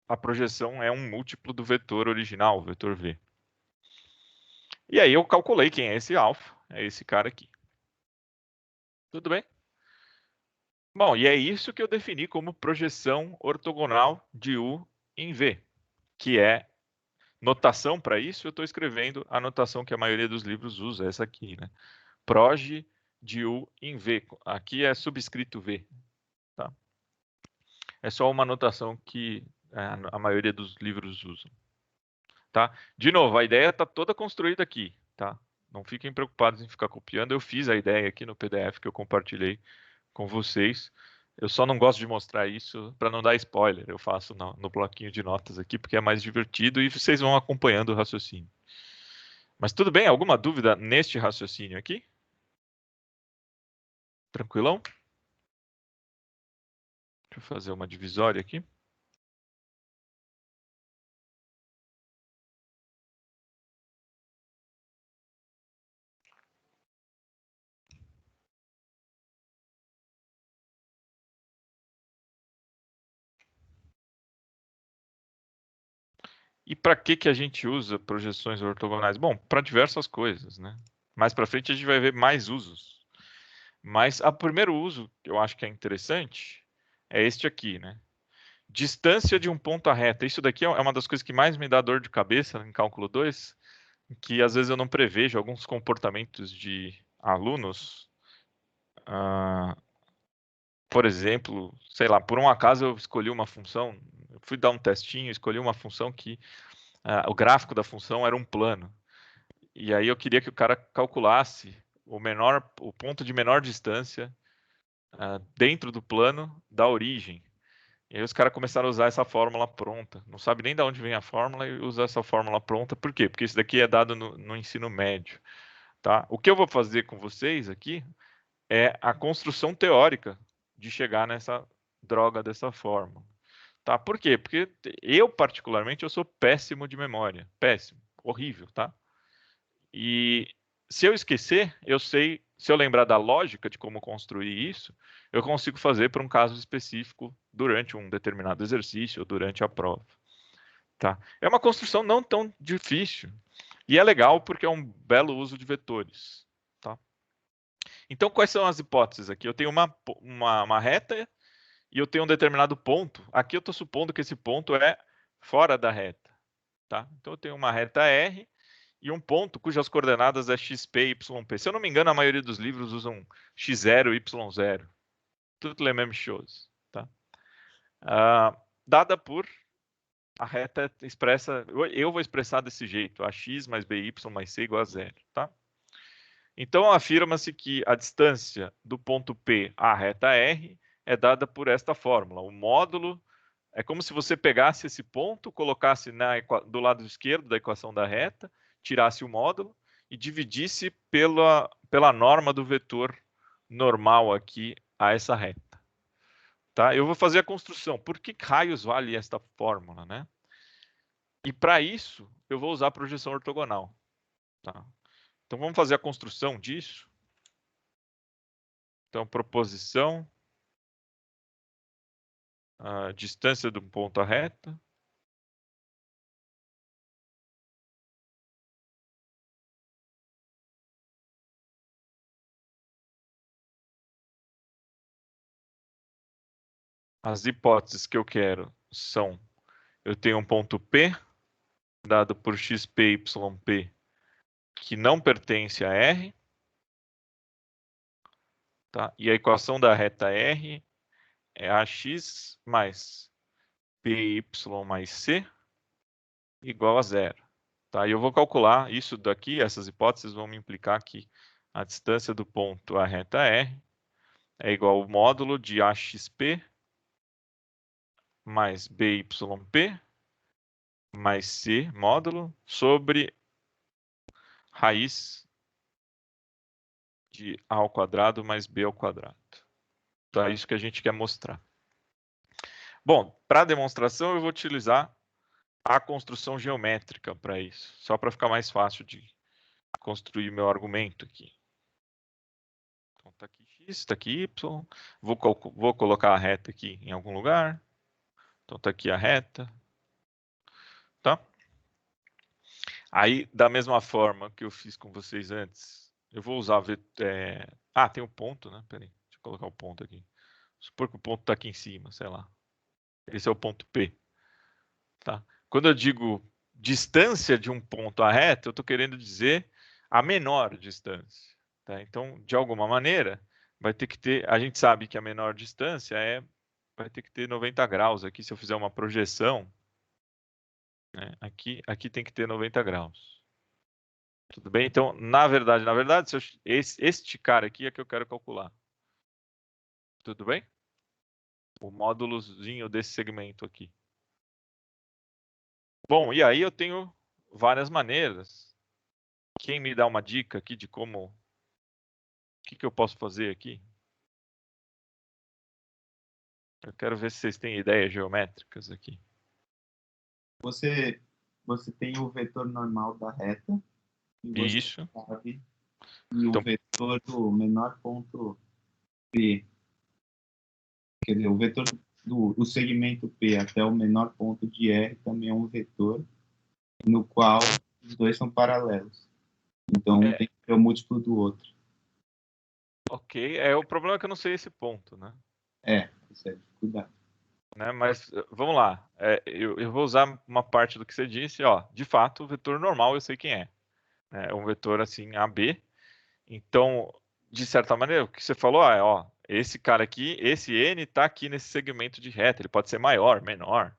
a projeção é um múltiplo do vetor original, o vetor V. E aí eu calculei quem é esse alfa, é esse cara aqui. Tudo bem? Bom, e é isso que eu defini como projeção ortogonal de U em V, que é notação para isso, eu estou escrevendo a notação que a maioria dos livros usa, essa aqui, né? Proj de U em V. Aqui é subscrito V. Tá? É só uma notação que a maioria dos livros usam. Tá? De novo, a ideia está toda construída aqui. Tá? Não fiquem preocupados em ficar copiando. Eu fiz a ideia aqui no PDF que eu compartilhei com vocês. Eu só não gosto de mostrar isso para não dar spoiler. Eu faço no bloquinho de notas aqui porque é mais divertido e vocês vão acompanhando o raciocínio. Mas tudo bem? Alguma dúvida neste raciocínio aqui? Tranquilão? Deixa eu fazer uma divisória aqui. E para que a gente usa projeções ortogonais? Bom, para diversas coisas, né? Mais para frente a gente vai ver mais usos. Mas o primeiro uso que eu acho que é interessante é este aqui, né? Distância de um ponto à reta. Isso daqui é uma das coisas que mais me dá dor de cabeça em cálculo 2, que às vezes eu não prevejo alguns comportamentos de alunos. Por exemplo, sei lá, por um acaso eu escolhi uma função, eu fui dar um testinho, escolhi uma função que o gráfico da função era um plano. E aí eu queria que o cara calculasse o ponto de menor distância dentro do plano da origem. E aí os caras começaram a usar essa fórmula pronta. Não sabe nem de onde vem a fórmula e usa essa fórmula pronta. Por quê? Porque isso daqui é dado no ensino médio. Tá? O que eu vou fazer com vocês aqui é a construção teórica de chegar nessa droga dessa forma. Tá? Por quê? Porque eu, particularmente, eu sou péssimo de memória. Péssimo. Horrível, tá? E se eu esquecer, eu sei, se eu lembrar da lógica de como construir isso, eu consigo fazer para um caso específico durante um determinado exercício ou durante a prova. Tá? É uma construção não tão difícil. E é legal porque é um belo uso de vetores. Tá? Então, quais são as hipóteses aqui? Eu tenho uma reta e eu tenho um determinado ponto. Aqui eu estou supondo que esse ponto é fora da reta. Tá? Então, eu tenho uma reta R e um ponto cujas coordenadas é xp e yp. Se eu não me engano, a maioria dos livros usam x0 e y0. Tudo les mêmes choses. Tá? Dada por A reta é expressa, eu vou expressar desse jeito, ax mais by mais c igual a 0, tá? Então, afirma-se que a distância do ponto P à reta R é dada por esta fórmula. O módulo é como se você pegasse esse ponto, colocasse do lado esquerdo da equação da reta, tirasse o módulo e dividisse pela norma do vetor normal aqui a essa reta. Tá? Eu vou fazer a construção. Por que raios vale esta fórmula, né? E para isso, eu vou usar a projeção ortogonal. Tá? Então, vamos fazer a construção disso. Então, proposição, a distância do ponto à reta. As hipóteses que eu quero são, eu tenho um ponto P, dado por xp, yp, que não pertence a R. Tá? E a equação da reta R é ax mais py mais c igual a 0. Tá? E eu vou calcular isso daqui, essas hipóteses vão me implicar que a distância do ponto à reta R é igual ao módulo de axp mais byp mais c módulo sobre raiz de a ao quadrado mais b ao quadrado. Então é isso que a gente quer mostrar. Bom, para a demonstração eu vou utilizar a construção geométrica para isso, só para ficar mais fácil de construir meu argumento aqui. Então está aqui x, está aqui y, vou colocar a reta aqui em algum lugar. Então está aqui a reta. Tá? Aí, da mesma forma que eu fiz com vocês antes, eu vou usar... tem o ponto, né? Peraí, deixa eu colocar o ponto aqui. Supor que o ponto está aqui em cima, sei lá. Esse é o ponto P. Tá? Quando eu digo distância de um ponto à reta, eu estou querendo dizer a menor distância. Tá? Então, de alguma maneira, vai ter que ter... A gente sabe que a menor distância vai ter que ter 90 graus aqui, se eu fizer uma projeção. Né? Aqui tem que ter 90 graus. Tudo bem? Então, na verdade, este cara aqui é que eu quero calcular. Tudo bem? O módulozinho desse segmento aqui. Bom, e aí eu tenho várias maneiras. Quem me dá uma dica aqui de como... O que eu posso fazer aqui? Eu quero ver se vocês têm ideias geométricas aqui. Você tem o vetor normal da reta. E você Isso. sabe, e Então, o vetor do menor ponto P. Quer dizer, o vetor do segmento P até o menor ponto de R também é um vetor no qual os dois são paralelos. Então, um tem que ser o múltiplo do outro. ok. O problema é que eu não sei esse ponto, né? Isso é dificuldade. Né? Mas vamos lá. Eu vou usar uma parte do que você disse. Ó, de fato, o vetor normal eu sei quem é. É um vetor assim, AB. Então, de certa maneira, o que você falou ó, esse cara aqui, esse N está aqui nesse segmento de reta. Ele pode ser maior, menor,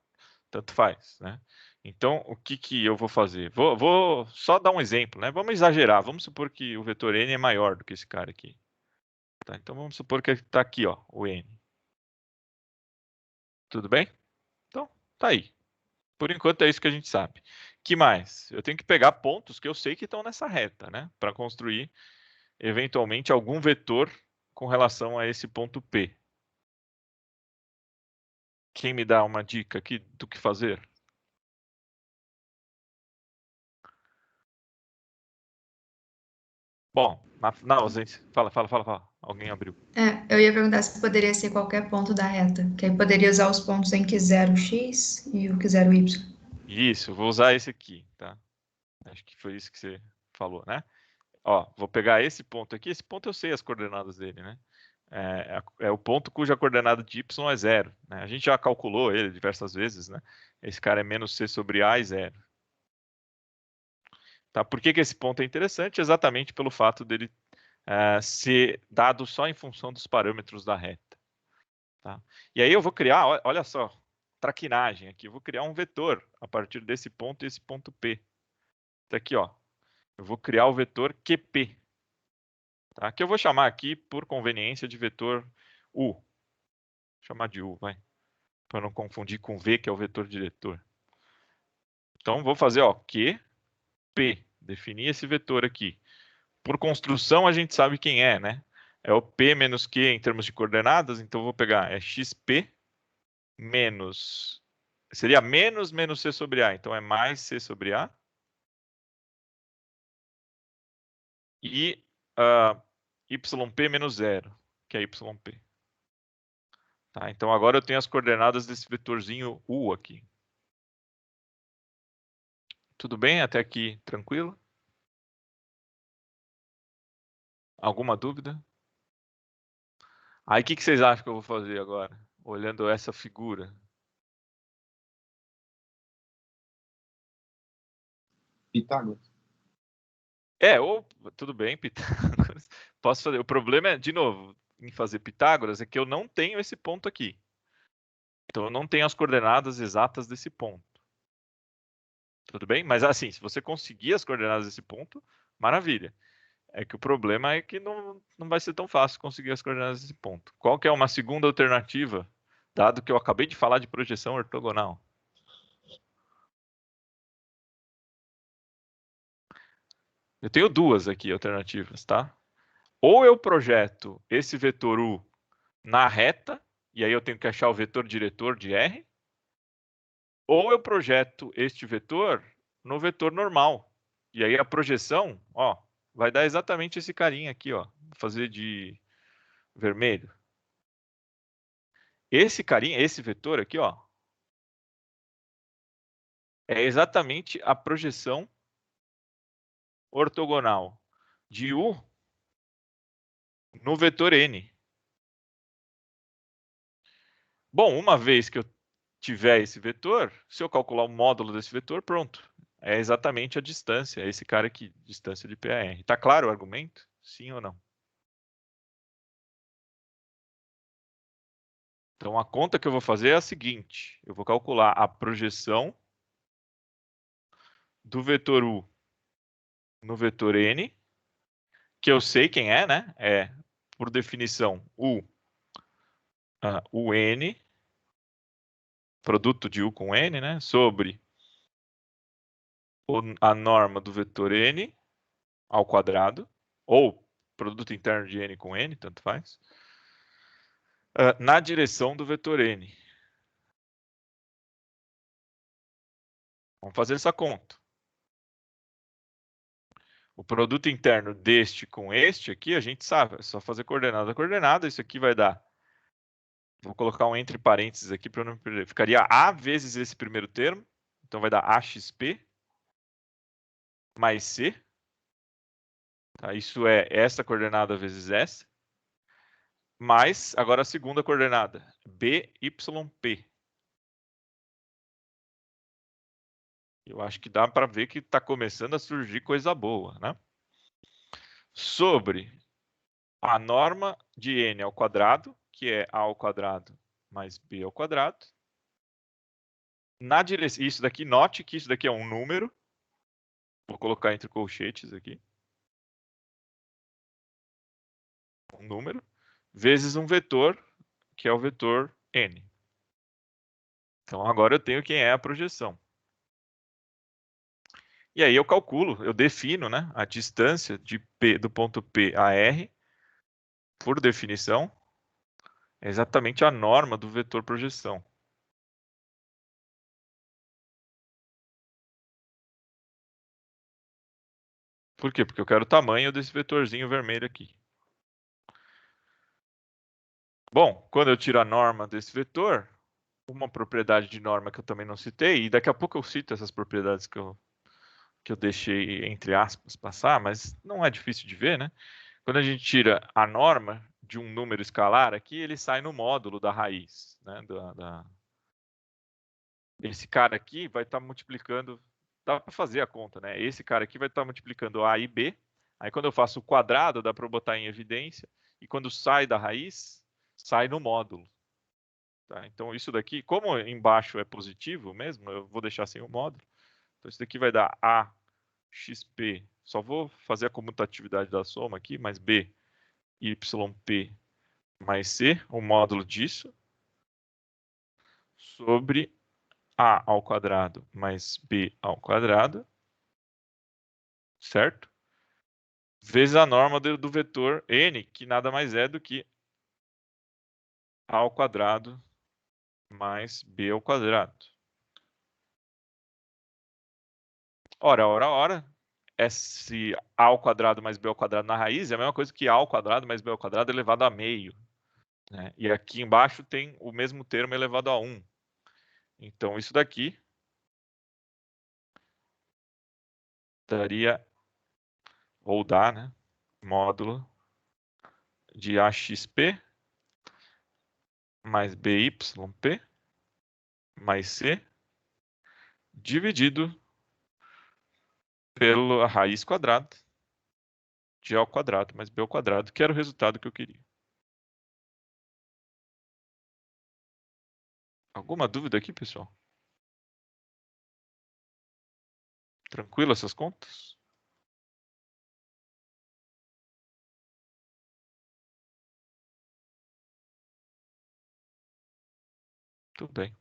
tanto faz, né? Então, o que eu vou fazer? Vou só dar um exemplo, né? Vamos exagerar. Vamos supor que o vetor N é maior do que esse cara aqui. Tá? Então, vamos supor que está aqui, ó, o N. Tudo bem? Então, tá aí. Por enquanto é isso que a gente sabe. Que mais? Eu tenho que pegar pontos que eu sei que estão nessa reta, né? Para construir, eventualmente, algum vetor com relação a esse ponto P. Quem me dá uma dica aqui do que fazer? Bom, na ausência... Fala. Alguém abriu. Eu ia perguntar se poderia ser qualquer ponto da reta, que aí poderia usar os pontos em Q0x e o Q0y. Isso, vou usar esse aqui, tá? Acho que foi isso que você falou, né? Ó, vou pegar esse ponto aqui. Esse ponto eu sei as coordenadas dele, né? É o ponto cuja coordenada de y é 0. Né? A gente já calculou ele diversas vezes, né? Esse cara é menos c sobre a e 0. Tá? Por que esse ponto é interessante? Exatamente pelo fato dele ser dado só em função dos parâmetros da reta. Tá? E aí eu vou criar, olha só, traquinagem aqui. Eu vou criar um vetor a partir desse ponto e esse ponto P. Tá aqui, ó. Eu vou criar o vetor QP. Tá? Que eu vou chamar aqui, por conveniência, de vetor U. Vou chamar de U, vai. Para não confundir com V, que é o vetor diretor. Então, vou fazer, ó, QP. Definir esse vetor aqui. Por construção, a gente sabe quem é, né? É o P menos Q em termos de coordenadas. Então, eu vou pegar XP menos... Seria menos C sobre A. Então, é mais C sobre A. E YP menos 0, que é YP. Tá, então, agora eu tenho as coordenadas desse vetorzinho U aqui. Tudo bem? Até aqui, tranquilo? Alguma dúvida? Aí, o que vocês acham que eu vou fazer agora? Olhando essa figura. Pitágoras. Ou tudo bem, Pitágoras. Posso fazer. O problema é, de novo, em fazer Pitágoras, é que eu não tenho esse ponto aqui. Então, eu não tenho as coordenadas exatas desse ponto. Tudo bem? Mas assim, se você conseguir as coordenadas desse ponto, maravilha. É que o problema é que não vai ser tão fácil conseguir as coordenadas desse ponto. Qual que é uma segunda alternativa, dado que eu acabei de falar de projeção ortogonal? Eu tenho duas aqui alternativas, tá? Ou eu projeto esse vetor U na reta, e aí eu tenho que achar o vetor diretor de R, ou eu projeto este vetor no vetor normal. E aí a projeção, ó, vai dar exatamente esse carinha aqui, ó. Vou fazer de vermelho. Esse carinha, esse vetor aqui, ó, é exatamente a projeção ortogonal de U no vetor N. Bom, uma vez que eu tiver esse vetor, se eu calcular o módulo desse vetor, pronto. É exatamente a distância, esse cara aqui, distância de PAR. Tá claro o argumento? Sim ou não? Então, a conta que eu vou fazer é a seguinte. Eu vou calcular a projeção do vetor U no vetor N, que eu sei quem é, né? É, por definição, o N, produto de U com N, né? Sobre a norma do vetor N ao quadrado, ou produto interno de N com N, tanto faz, na direção do vetor N. Vamos fazer essa conta. O produto interno deste com este aqui, a gente sabe, é só fazer coordenada a coordenada, isso aqui vai dar... Vou colocar um entre parênteses aqui para não me perder. Ficaria A vezes esse primeiro termo, então vai dar AXP mais C. Tá? Isso é essa coordenada vezes essa. Mais, agora a segunda coordenada, BYP. Eu acho que dá para ver que está começando a surgir coisa boa, né? Sobre a norma de N ao quadrado, que é A ao quadrado mais B ao quadrado. Na direção, isso daqui, note que isso daqui é um número. Vou colocar entre colchetes aqui. Um número, vezes um vetor, que é o vetor N. Então, agora eu tenho quem é a projeção. E aí eu calculo, eu defino, né, a distância de P, do ponto P a R, por definição, é exatamente a norma do vetor projeção. Por quê? Porque eu quero o tamanho desse vetorzinho vermelho aqui. Bom, quando eu tiro a norma desse vetor, uma propriedade de norma que eu também não citei, e daqui a pouco eu cito essas propriedades que eu deixei, entre aspas, passar, mas não é difícil de ver, né? Quando a gente tira a norma de um número escalar aqui, ele sai no módulo da raiz, né? Esse cara aqui vai estar multiplicando, dá para fazer a conta, né? Esse cara aqui vai estar multiplicando A e B, aí quando eu faço o quadrado, dá para botar em evidência, e quando sai da raiz, sai no módulo. Tá? Então, isso daqui, como embaixo é positivo mesmo, eu vou deixar sem o módulo. Então, isso daqui vai dar AXP. Só vou fazer a comutatividade da soma aqui, mais B, YP mais C, o módulo disso, sobre A ao quadrado mais B ao quadrado, certo? Vezes a norma do vetor N, que nada mais é do que A ao quadrado mais B ao quadrado. Ora. Esse A ao quadrado mais B ao quadrado na raiz é a mesma coisa que A ao quadrado mais B ao quadrado elevado a meio. Né? E aqui embaixo tem o mesmo termo elevado a 1. Então, isso daqui daria, ou dá, né? Módulo de AXP mais BYP mais C dividido pela raiz quadrada de A ao quadrado mais B ao quadrado, que era o resultado que eu queria. Alguma dúvida aqui, pessoal? Tranquilo essas contas? Tudo bem.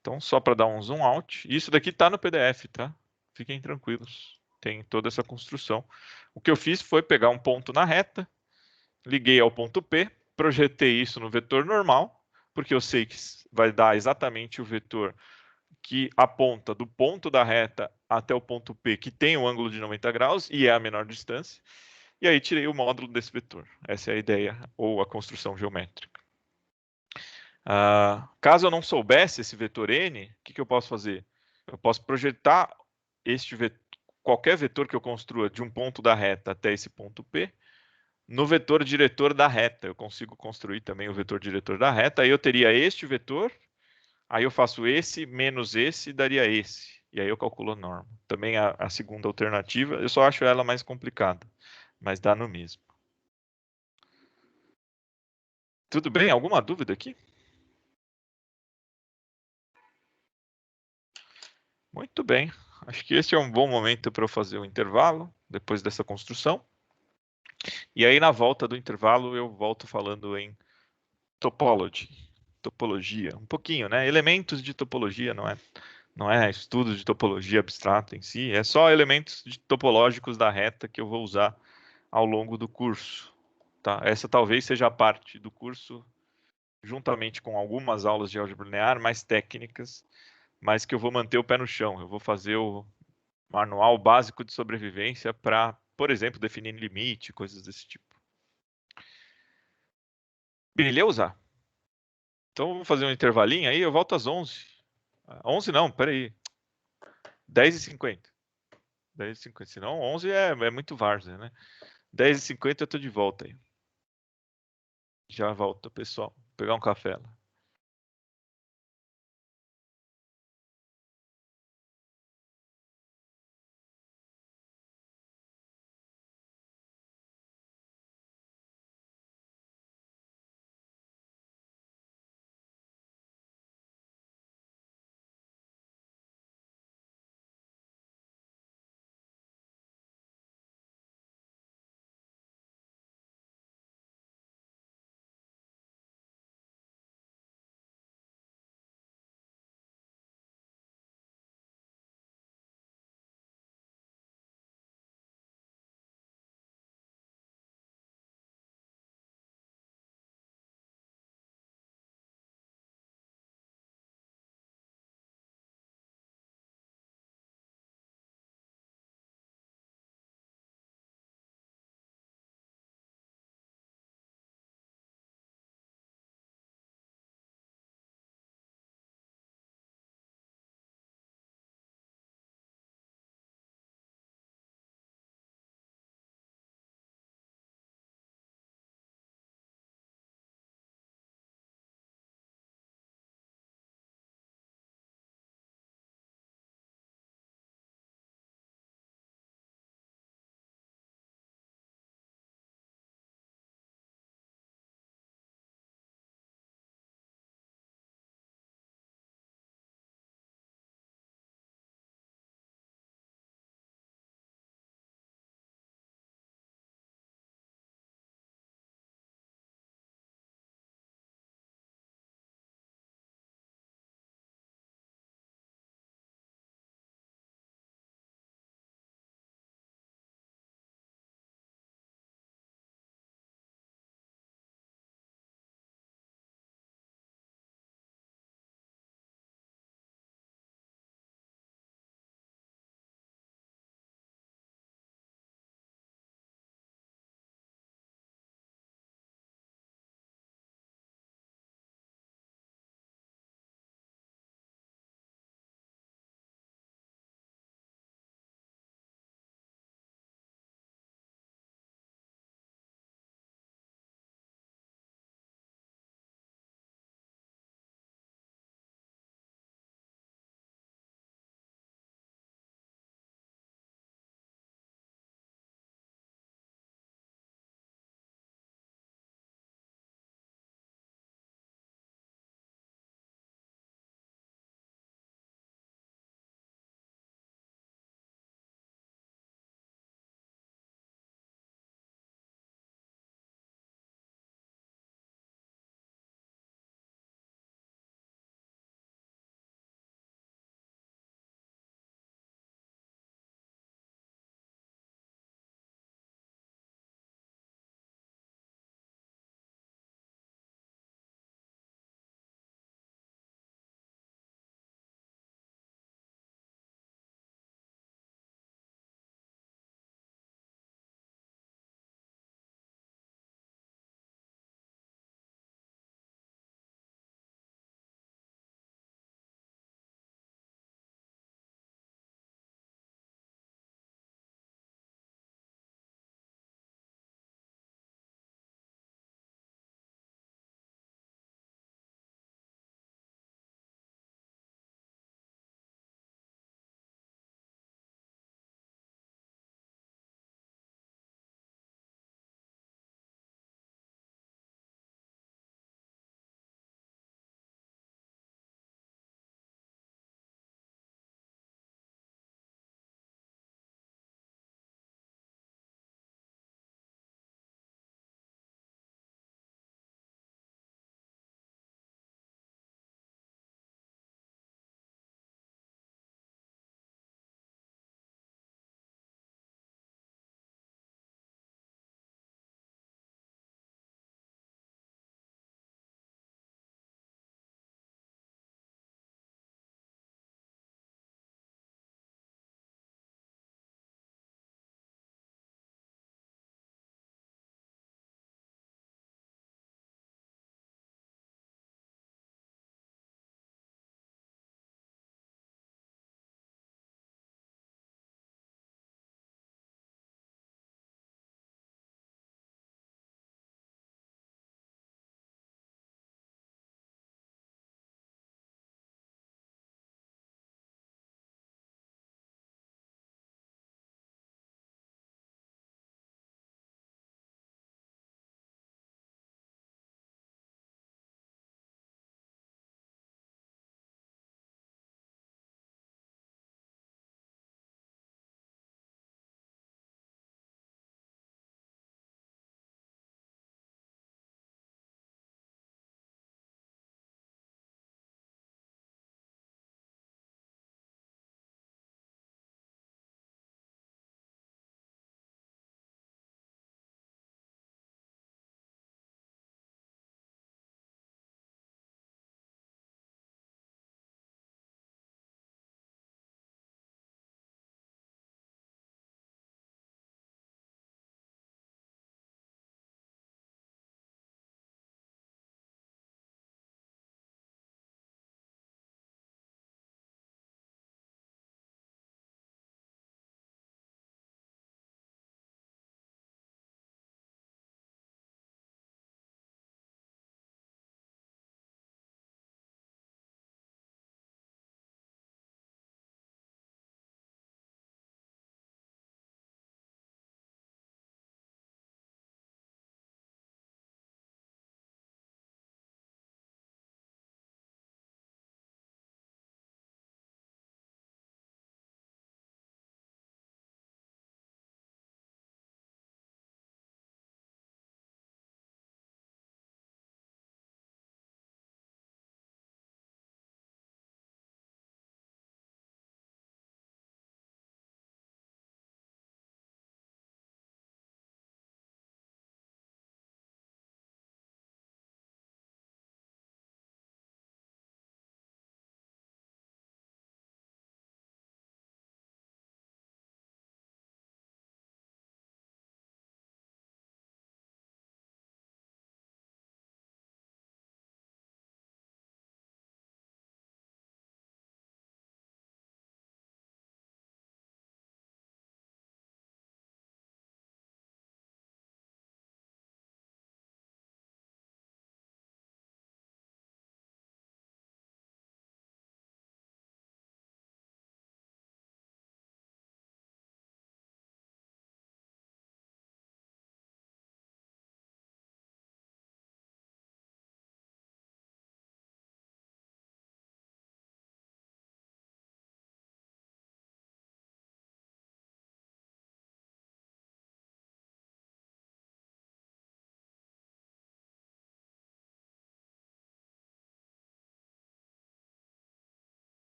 Então, só para dar um zoom out, isso daqui está no PDF, tá? Fiquem tranquilos, tem toda essa construção. O que eu fiz foi pegar um ponto na reta, liguei ao ponto P, projetei isso no vetor normal, porque eu sei que vai dar exatamente o vetor que aponta do ponto da reta até o ponto P, que tem um ângulo de 90 graus e é a menor distância. E aí tirei o módulo desse vetor. Essa é a ideia, ou a construção geométrica. Caso eu não soubesse esse vetor n, o que eu posso fazer? Eu posso projetar qualquer vetor que eu construa de um ponto da reta até esse ponto P, no vetor diretor da reta. Eu consigo construir também o vetor diretor da reta. Aí eu teria este vetor, aí eu faço esse menos esse, daria esse. E aí eu calculo a norma. Também a segunda alternativa, eu só acho ela mais complicada, mas dá no mesmo. Tudo bem? Alguma dúvida aqui? Muito bem. Acho que esse é um bom momento para eu fazer o intervalo, depois dessa construção. E aí, na volta do intervalo, eu volto falando em topologia, um pouquinho, né? Elementos de topologia, não é estudo de topologia abstrata em si, é só elementos topológicos da reta que eu vou usar ao longo do curso. Tá? Essa talvez seja a parte do curso, juntamente com algumas aulas de álgebra linear mais técnicas, mas que eu vou manter o pé no chão. Eu vou fazer o manual básico de sobrevivência para, por exemplo, definir limite, coisas desse tipo. Beleza? Então, vou fazer um intervalinho aí, eu volto às 11. 11 não, peraí. 10h50. 10h50, senão 11 é muito várzea, né? 10h50 eu tô de volta aí. Já volto, pessoal. Vou pegar um café lá.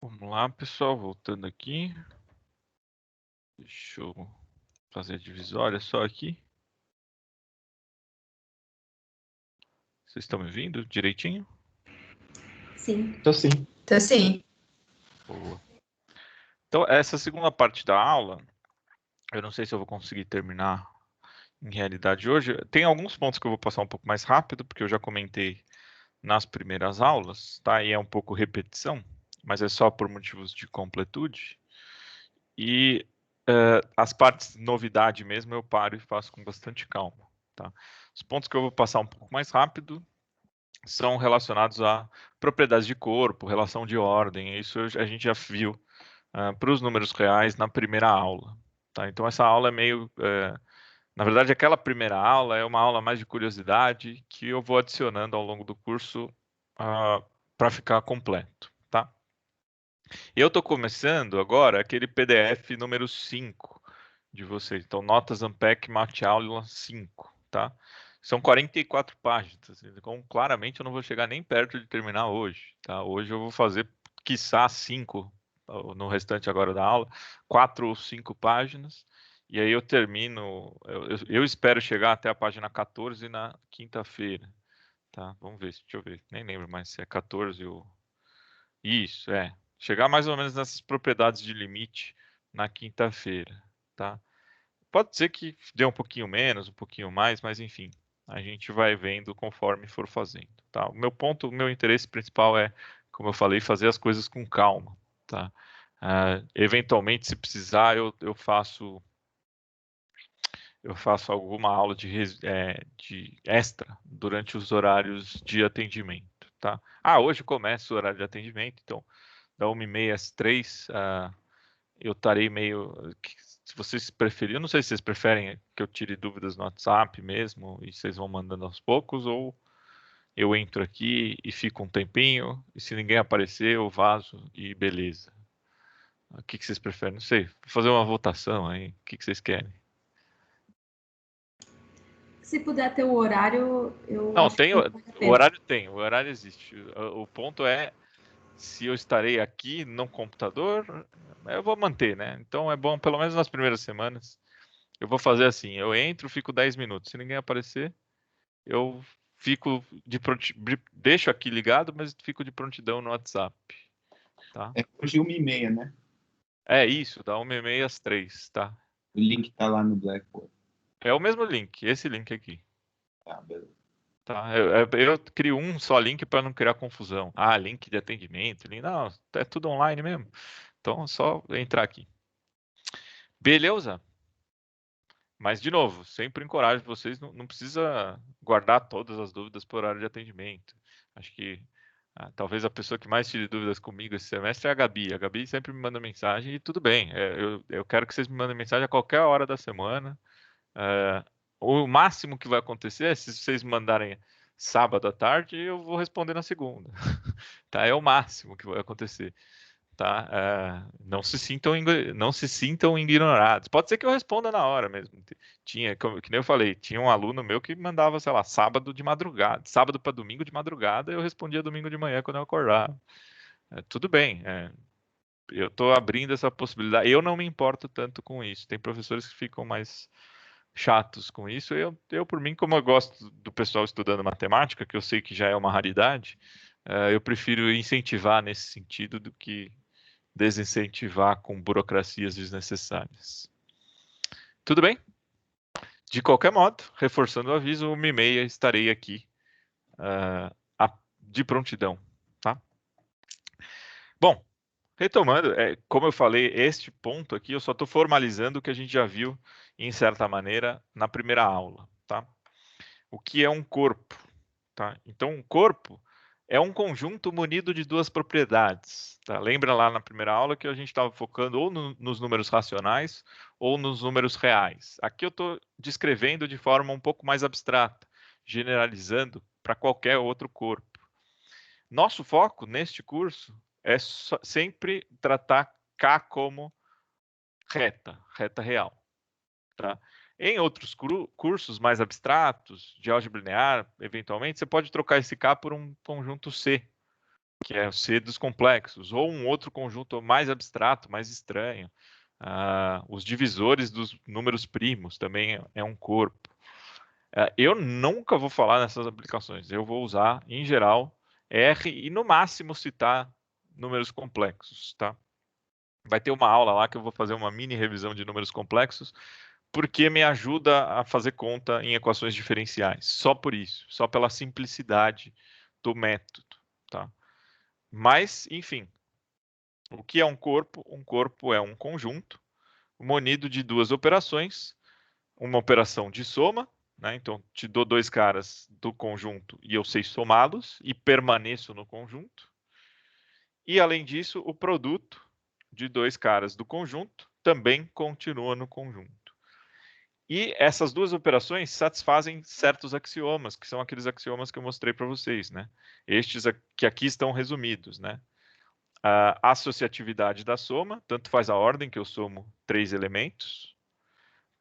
Vamos lá, pessoal, voltando aqui. Deixa eu fazer a divisória só aqui. Vocês estão me ouvindo direitinho? Sim. Tô sim. Então, sim. Boa. Então, essa segunda parte da aula, eu não sei se eu vou conseguir terminar em realidade hoje. Tem alguns pontos que eu vou passar um pouco mais rápido, porque eu já comentei nas primeiras aulas, tá? E é um pouco repetição, mas é só por motivos de completude. E as partes novidade mesmo eu paro e faço com bastante calma, tá? Os pontos que eu vou passar um pouco mais rápido são relacionados a propriedades de corpo, relação de ordem. Isso a gente já viu para os números reais na primeira aula, tá? Então essa aula é meio, na verdade, aquela primeira aula é uma aula mais de curiosidade que eu vou adicionando ao longo do curso para ficar completo, tá? Eu estou começando agora aquele PDF número 5 de vocês. Então, Notas Unpack Mate Aula 5, tá? São 44 páginas. Então, claramente, eu não vou chegar nem perto de terminar hoje, tá? Hoje eu vou fazer, quiçá, 5, no restante agora da aula, 4 ou 5 páginas. E aí eu termino, eu espero chegar até a página 14 na quinta-feira, tá? Vamos ver, deixa eu ver. Nem lembro mais se é 14 ou... Isso, é. Chegar mais ou menos nessas propriedades de limite na quinta-feira, tá? Pode ser que dê um pouquinho menos, um pouquinho mais, mas enfim, a gente vai vendo conforme for fazendo, tá? O meu ponto, o meu interesse principal é, como eu falei, fazer as coisas com calma, tá? Eventualmente, se precisar, eu faço alguma aula de extra durante os horários de atendimento, tá? Hoje começa o horário de atendimento, então da 1h30 às 3, eu estarei meio... Se vocês preferirem, eu não sei se vocês preferem que eu tire dúvidas no WhatsApp mesmo e vocês vão mandando aos poucos, ou eu entro aqui e fico um tempinho, e se ninguém aparecer, eu vazo e beleza. O que vocês preferem? Não sei, vou fazer uma votação aí. O que vocês querem? Se puder ter o horário, eu Não, acho que vale a o pena. horário tem, o horário existe. O ponto é se eu estarei aqui no computador, eu vou manter, né? Então é bom, pelo menos nas primeiras semanas, eu vou fazer assim, eu entro, fico 10 minutos. Se ninguém aparecer, eu fico deixo aqui ligado, mas fico de prontidão no WhatsApp, tá? É hoje 1h30, né? É isso, da 1h30 às 3, tá? O link tá lá no Blackboard. É o mesmo link, esse link aqui. Tá, beleza. Tá, eu crio um só link para não criar confusão. Link de atendimento, não, é tudo online mesmo. Então é só entrar aqui. Beleza? Mas, de novo, sempre encorajo vocês, não precisa guardar todas as dúvidas por horário de atendimento. Acho que talvez a pessoa que mais tire dúvidas comigo esse semestre é a Gabi. A Gabi sempre me manda mensagem e tudo bem. Eu quero que vocês me mandem mensagem a qualquer hora da semana. O máximo que vai acontecer é se vocês me mandarem sábado à tarde, eu vou responder na segunda. Tá? É o máximo que vai acontecer. Tá? Não se sintam ignorados. Pode ser que eu responda na hora mesmo. Que nem eu falei, tinha um aluno meu que mandava, sei lá, sábado de madrugada, sábado para domingo de madrugada, eu respondia domingo de manhã quando eu acordava. Tudo bem, eu estou abrindo essa possibilidade. Eu não me importo tanto com isso. Tem professores que ficam mais chatos com isso. Eu por mim, como eu gosto do pessoal estudando matemática, que eu sei que já é uma raridade, eu prefiro incentivar nesse sentido do que desincentivar com burocracias desnecessárias. Tudo bem? De qualquer modo, reforçando o aviso, 1h30 estarei aqui de prontidão, tá? Bom, retomando, como eu falei, este ponto aqui eu só estou formalizando o que a gente já viu, em certa maneira, na primeira aula, tá? O que é um corpo, tá? Então, um corpo é um conjunto munido de duas propriedades, tá? Lembra lá na primeira aula que a gente estava focando ou nos números racionais ou nos números reais. Aqui eu estou descrevendo de forma um pouco mais abstrata, generalizando para qualquer outro corpo. Nosso foco neste curso é sempre tratar K como reta real, tá? Em outros cursos mais abstratos, de álgebra linear, eventualmente, você pode trocar esse K por um conjunto C, que é o C dos complexos, ou um outro conjunto mais abstrato, mais estranho. Os divisores dos números primos também é um corpo. Eu nunca vou falar nessas aplicações. Eu vou usar, em geral, R e, no máximo, citar números complexos, tá? Vai ter uma aula lá que eu vou fazer uma mini revisão de números complexos, porque me ajuda a fazer conta em equações diferenciais. Só por isso, só pela simplicidade do método, tá? Mas, enfim, o que é um corpo? Um corpo é um conjunto munido de duas operações, uma operação de soma, né? Então, te dou dois caras do conjunto e eu sei somá-los e permaneço no conjunto. E, além disso, o produto de dois caras do conjunto também continua no conjunto. E essas duas operações satisfazem certos axiomas, que são aqueles axiomas que eu mostrei para vocês, né? Estes que aqui estão resumidos, né? A associatividade da soma, tanto faz a ordem que eu somo 3 elementos.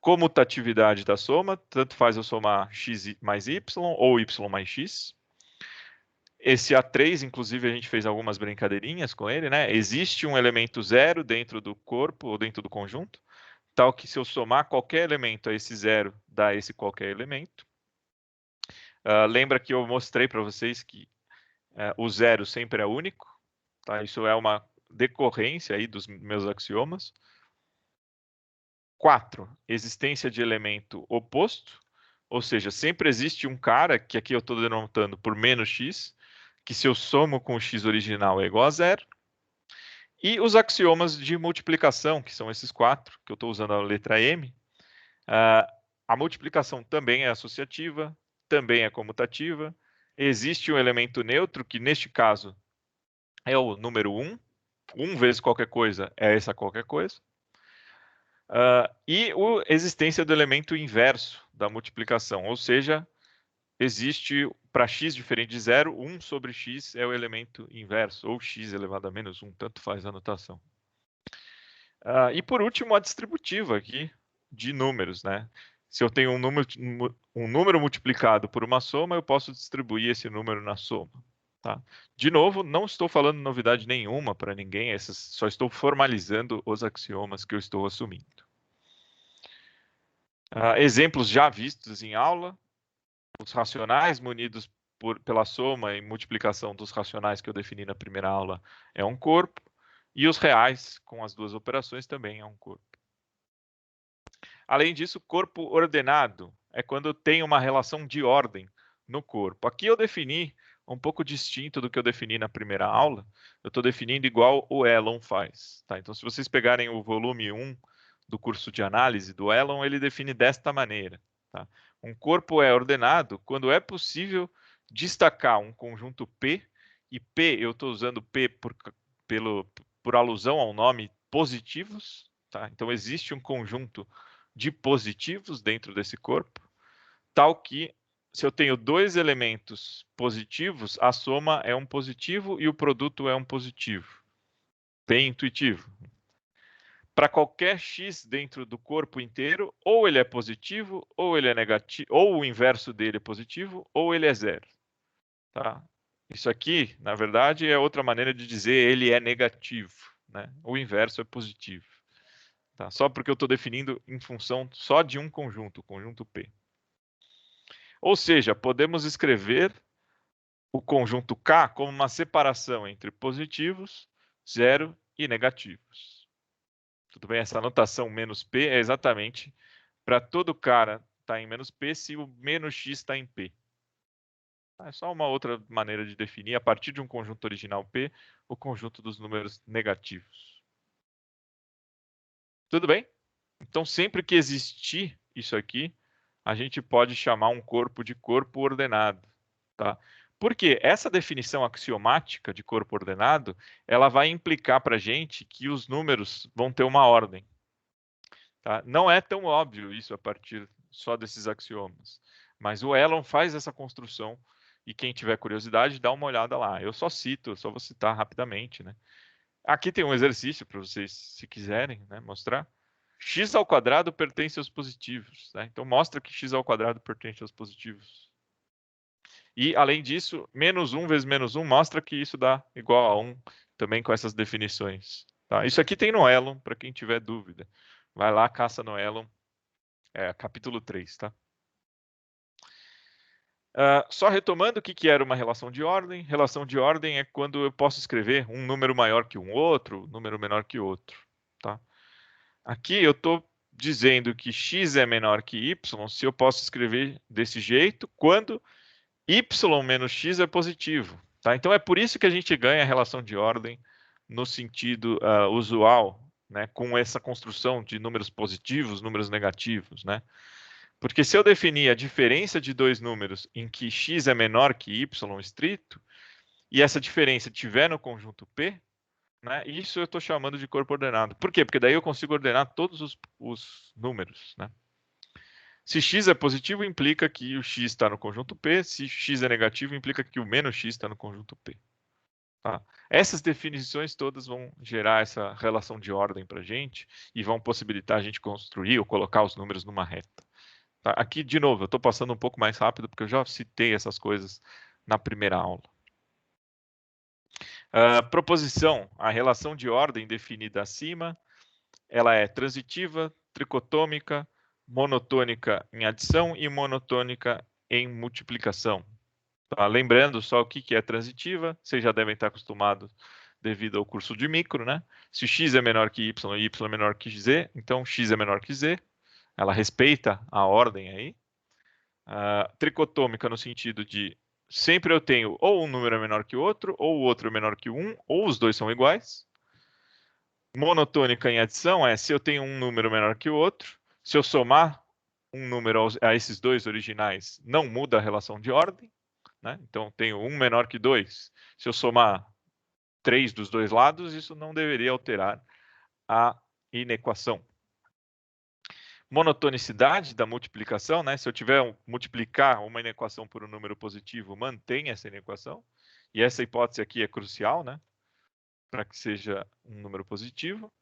Comutatividade da soma, tanto faz eu somar x mais y ou y mais x. Esse A3, inclusive, a gente fez algumas brincadeirinhas com ele, né? Existe um elemento zero dentro do corpo ou dentro do conjunto, tal que se eu somar qualquer elemento a esse zero, dá esse qualquer elemento. Lembra que eu mostrei para vocês que o zero sempre é único, tá? Isso é uma decorrência aí dos meus axiomas. 4, existência de elemento oposto, ou seja, sempre existe um cara, que aqui eu estou denominando por menos x, que se eu somo com o x original é igual a zero. E os axiomas de multiplicação, que são esses 4, que eu estou usando a letra M. A multiplicação também é associativa, também é comutativa. Existe um elemento neutro, que neste caso é o número 1. 1 vezes qualquer coisa é essa qualquer coisa. E a existência do elemento inverso da multiplicação, ou seja, existe para x diferente de zero, 1 sobre x é o elemento inverso, ou x elevado a menos 1, tanto faz a notação. E por último, a distributiva aqui de números, né? Se eu tenho um número multiplicado por uma soma, eu posso distribuir esse número na soma. Tá? De novo, não estou falando novidade nenhuma para ninguém, só estou formalizando os axiomas que eu estou assumindo. Exemplos já vistos em aula: os racionais munidos pela soma e multiplicação dos racionais que eu defini na primeira aula é um corpo, e os reais, com as duas operações, também é um corpo. Além disso, corpo ordenado é quando eu tenho uma relação de ordem no corpo. Aqui eu defini um pouco distinto do que eu defini na primeira aula. Eu estou definindo igual o Elon faz. Tá? Então, se vocês pegarem o volume 1 do curso de análise do Elon, ele define desta maneira. Tá? Um corpo é ordenado quando é possível destacar um conjunto P, e P, eu estou usando P por alusão ao nome positivos. Tá? Então, existe um conjunto de positivos dentro desse corpo, tal que, se eu tenho dois elementos positivos, a soma é um positivo e o produto é um positivo. Bem intuitivo. Para qualquer x dentro do corpo inteiro, ou ele é positivo, ou ele é negativo, ou o inverso dele é positivo, ou ele é zero. Tá? Isso aqui, na verdade, é outra maneira de dizer ele é negativo, né? O inverso é positivo. Tá? Só porque eu estou definindo em função só de um conjunto, o conjunto P. Ou seja, podemos escrever o conjunto K como uma separação entre positivos, zero e negativos. Tudo bem? Essa notação menos P é exatamente para todo cara estar em menos P se o menos X está em P. É só uma outra maneira de definir, a partir de um conjunto original P, o conjunto dos números negativos. Tudo bem? Então, sempre que existir isso aqui, a gente pode chamar um corpo de corpo ordenado. Tá? Porque essa definição axiomática de corpo ordenado, ela vai implicar para a gente que os números vão ter uma ordem. Tá? Não é tão óbvio isso a partir só desses axiomas. Mas o Elon faz essa construção, e quem tiver curiosidade, dá uma olhada lá. Eu só vou citar rapidamente. Né? Aqui tem um exercício para vocês, se quiserem, né, mostrar. X ao quadrado pertence aos positivos. Né? Então, mostra que x ao quadrado pertence aos positivos. E, além disso, menos 1 vezes menos 1 mostra que isso dá igual a 1, também com essas definições. Tá? Isso aqui tem no Elon, para quem tiver dúvida. Vai lá, caça no Elon, capítulo 3. Tá? Só retomando o que era uma relação de ordem. Relação de ordem é quando eu posso escrever um número maior que um outro, um número menor que outro. Tá? Aqui eu estou dizendo que x é menor que y se eu posso escrever desse jeito quando y menos x é positivo. Tá? Então é por isso que a gente ganha a relação de ordem no sentido usual, né, com essa construção de números positivos, números negativos. Né? Porque se eu definir a diferença de dois números em que x é menor que y estrito, e essa diferença estiver no conjunto P, né, isso eu estou chamando de corpo ordenado. Por quê? Porque daí eu consigo ordenar todos os números. Né? Se x é positivo, implica que o x está no conjunto P. Se x é negativo, implica que o menos x está no conjunto P. Tá? Essas definições todas vão gerar essa relação de ordem para a gente e vão possibilitar a gente construir ou colocar os números numa reta. Tá? Aqui, de novo, eu estou passando um pouco mais rápido porque eu já citei essas coisas na primeira aula. Proposição, a relação de ordem definida acima, ela é transitiva, tricotômica, monotônica em adição e monotônica em multiplicação. Tá? Lembrando só o que é transitiva, vocês já devem estar acostumados devido ao curso de micro, né? Se x é menor que y e y é menor que z, então x é menor que z. Ela respeita a ordem aí. Tricotômica no sentido de sempre eu tenho ou um número é menor que o outro, ou o outro é menor que 1, ou os dois são iguais. Monotônica em adição é se eu tenho um número menor que o outro, se eu somar um número a esses dois originais, não muda a relação de ordem. Né? Então, tenho 1 menor que 2. Se eu somar 3 dos dois lados, isso não deveria alterar a inequação. Monotonicidade da multiplicação, né? Se eu tiver multiplicar uma inequação por um número positivo, mantém essa inequação. E essa hipótese aqui é crucial, né? Para que seja um número positivo.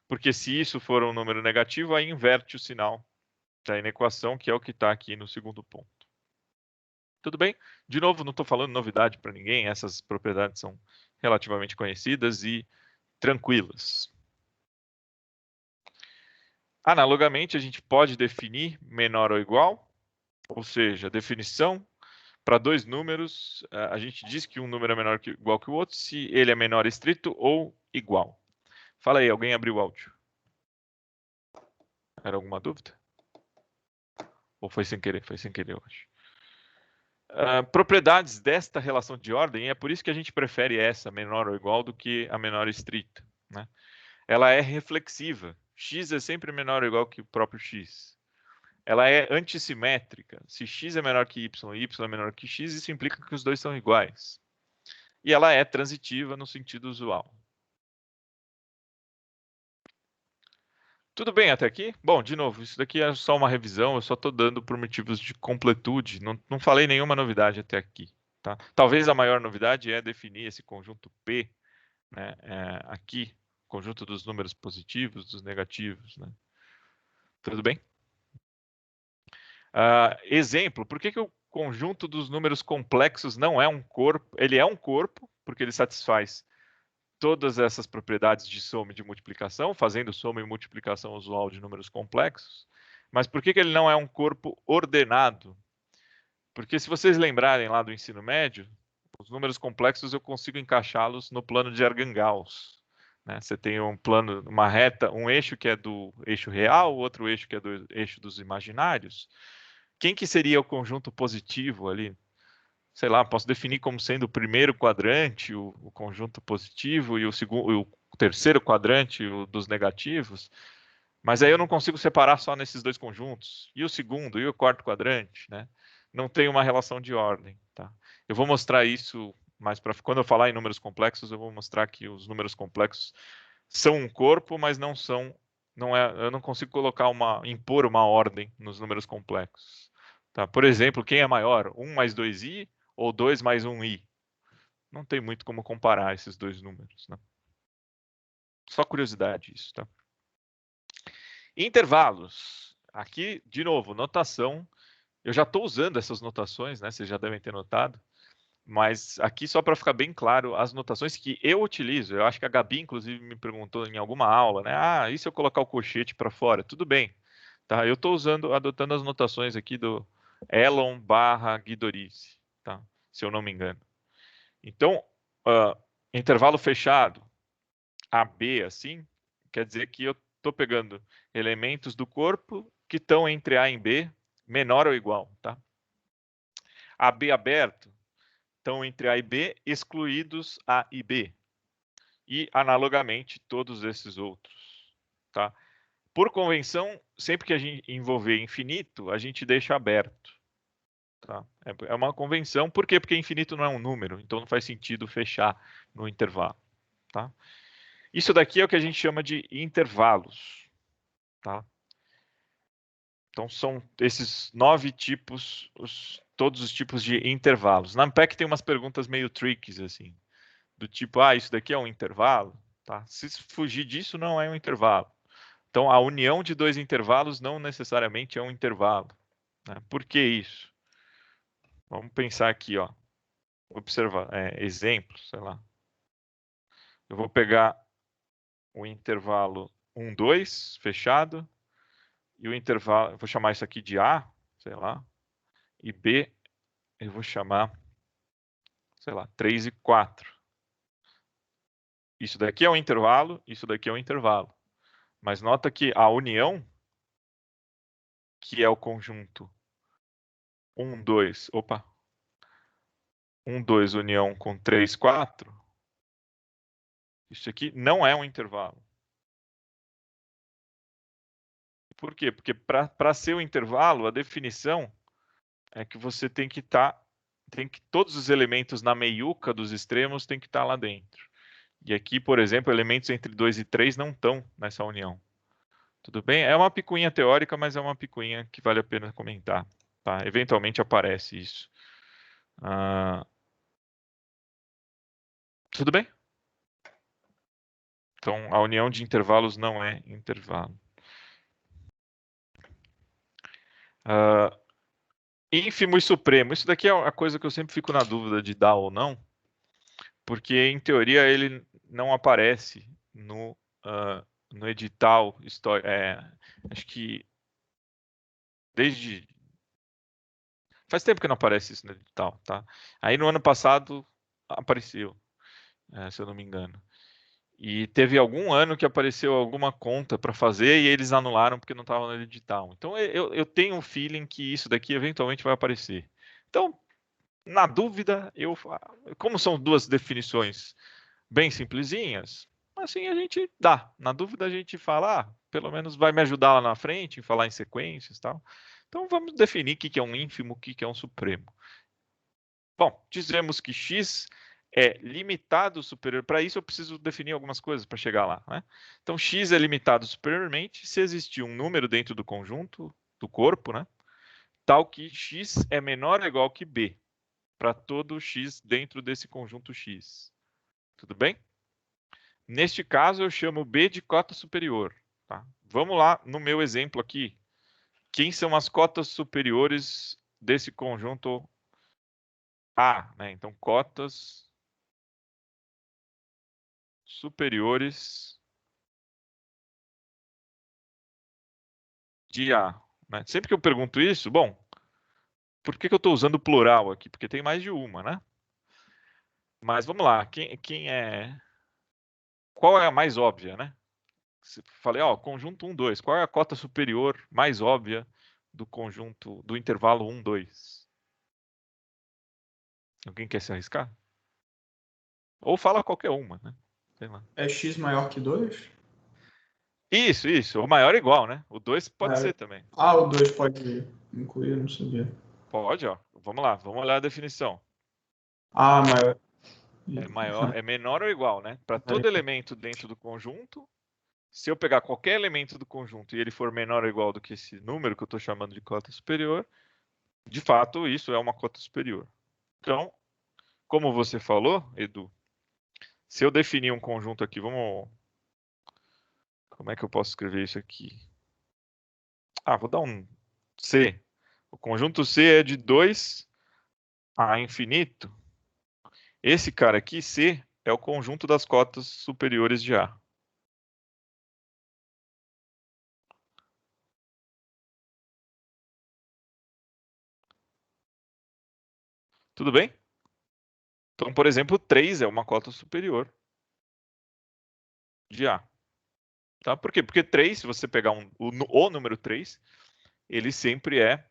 Porque se isso for um número negativo, aí inverte o sinal da inequação, que é o que está aqui no segundo ponto. Tudo bem? De novo, não estou falando novidade para ninguém. Essas propriedades são relativamente conhecidas e tranquilas. Analogamente, a gente pode definir menor ou igual, ou seja, definição para dois números, a gente diz que um número é menor que igual que o outro se ele é menor estrito ou igual. Fala aí, alguém abriu o áudio? Era alguma dúvida? Ou foi sem querer? Foi sem querer, eu acho. Propriedades desta relação de ordem, é por isso que a gente prefere essa, menor ou igual, do que a menor estrita. Né? Ela é reflexiva. X é sempre menor ou igual que o próprio x. Ela é antissimétrica. Se x é menor que y e y é menor que x, isso implica que os dois são iguais. E ela é transitiva no sentido usual. Tudo bem até aqui? Bom, de novo, isso daqui é só uma revisão, eu só estou dando por motivos de completude, não falei nenhuma novidade até aqui. Tá? Talvez a maior novidade é definir esse conjunto P, né, aqui, conjunto dos números positivos, dos negativos. Né? Tudo bem? Exemplo, por que o conjunto dos números complexos não é um corpo? Ele é um corpo, porque ele satisfaz todas essas propriedades de soma e de multiplicação, fazendo soma e multiplicação usual de números complexos. Mas por que ele não é um corpo ordenado? Porque se vocês lembrarem lá do ensino médio, os números complexos eu consigo encaixá-los no plano de Argand-Gauss. Né? Você tem um plano, uma reta, um eixo que é do eixo real, outro eixo que é do eixo dos imaginários. Quem que seria o conjunto positivo ali? Sei lá, posso definir como sendo o primeiro quadrante, o conjunto positivo, e o terceiro quadrante, o dos negativos. Mas aí eu não consigo separar só nesses dois conjuntos. E o segundo, e o quarto quadrante, né? Não tem uma relação de ordem. Tá? Eu vou mostrar isso mais para quando eu falar em números complexos, eu vou mostrar que os números complexos são um corpo, mas não são. Eu não consigo impor uma ordem nos números complexos. Tá? Por exemplo, quem é maior? 1 mais 2i ou 2 mais 1i? Não tem muito como comparar esses dois números. Né? Só curiosidade isso. Tá? Intervalos. Aqui, de novo, notação Eu já estou usando essas notações, né? Vocês já devem ter notado. Mas aqui, só para ficar bem claro, as notações que eu utilizo, eu acho que a Gabi, inclusive, me perguntou em alguma aula, né? Ah, e se eu colocar o colchete para fora? Tudo bem, tá? Eu estou adotando as notações aqui do Elon / Guidorizi, tá? Se eu não me engano. Então, intervalo fechado, AB, assim, quer dizer que eu estou pegando elementos do corpo que estão entre A e B, menor ou igual, tá? AB aberto, estão entre A e B, excluídos A e B. E, analogamente, todos esses outros. Tá? Por convenção, sempre que a gente envolver infinito, a gente deixa aberto. Tá? É uma convenção. Por quê? Porque infinito não é um número, então não faz sentido fechar no intervalo. Tá? Isso daqui é o que a gente chama de intervalos. Tá? Então, são esses 9 tipos, todos os tipos de intervalos. Na Ampec tem umas perguntas meio tricky, assim, do tipo, isso daqui é um intervalo? Tá? Se fugir disso, não é um intervalo. Então, a união de 2 intervalos não necessariamente é um intervalo. Né? Por que isso? Vamos pensar aqui, ó. Observar, exemplos, sei lá. Eu vou pegar o intervalo 1, 2, fechado, e o intervalo, eu vou chamar isso aqui de A, sei lá, e B, eu vou chamar, sei lá, 3 e 4. Isso daqui é um intervalo, isso daqui é um intervalo. Mas nota que a união, que é o conjunto 1, 2, 1, 2 união com 3, 4, isso aqui não é um intervalo. Por quê? Porque para ser um intervalo, a definição é que você tem que todos os elementos na meiuca dos extremos tem que estar lá dentro. E aqui, por exemplo, elementos entre 2 e 3 não estão nessa união. Tudo bem? É uma picuinha teórica, mas é uma picuinha que vale a pena comentar. Tá? Eventualmente aparece isso. Tudo bem? Então, a união de intervalos não é intervalo. Ínfimo e supremo. Isso daqui é a coisa que eu sempre fico na dúvida de dar ou não, porque, em teoria, ele não aparece no edital. Acho que desde... Faz tempo que não aparece isso no edital, tá? Aí, no ano passado, apareceu, se eu não me engano. E teve algum ano que apareceu alguma conta para fazer e eles anularam porque não estava no edital. Então, eu tenho um feeling que isso daqui eventualmente vai aparecer. Então, na dúvida, como são 2 definições bem simplesinhas, assim a gente dá. Na dúvida, a gente fala, pelo menos vai me ajudar lá na frente, em falar em sequências e tal. Então, vamos definir o que é um ínfimo, o que é um supremo. Bom, dizemos que x é limitado superior. Para isso, eu preciso definir algumas coisas para chegar lá. Né? Então, x é limitado superiormente se existir um número dentro do conjunto do corpo, né? Tal que x é menor ou igual que b, para todo x dentro desse conjunto x. Tudo bem? Neste caso, eu chamo b de cota superior. Tá? Vamos lá no meu exemplo aqui. Quem são as cotas superiores desse conjunto A? Né? Então, cotas superiores de A. Né? Sempre que eu pergunto isso, bom, por que eu estou usando o plural aqui? Porque tem mais de uma, né? Mas vamos lá, qual é a mais óbvia, né? Falei, conjunto 1, 2. Qual é a cota superior mais óbvia do conjunto, do intervalo 1, 2? Alguém quer se arriscar? Ou fala qualquer uma, né? Sei lá. É x maior que 2? Isso. O maior é igual, né? O 2 pode ser também. O 2 pode incluir, não sabia. Pode, ó. Vamos lá, vamos olhar a definição. Maior. É menor ou igual, né? Para todo elemento dentro do conjunto, se eu pegar qualquer elemento do conjunto e ele for menor ou igual do que esse número que eu estou chamando de cota superior, de fato, isso é uma cota superior. Então, como você falou, Edu, se eu definir um conjunto aqui, como é que eu posso escrever isso aqui? Vou dar um C. conjunto C é de 2 a infinito. Esse cara aqui, C, é o conjunto das cotas superiores de A. Tudo bem? Então, por exemplo, 3 é uma cota superior de A. Tá? Por quê? Porque 3, se você pegar o número 3, ele sempre é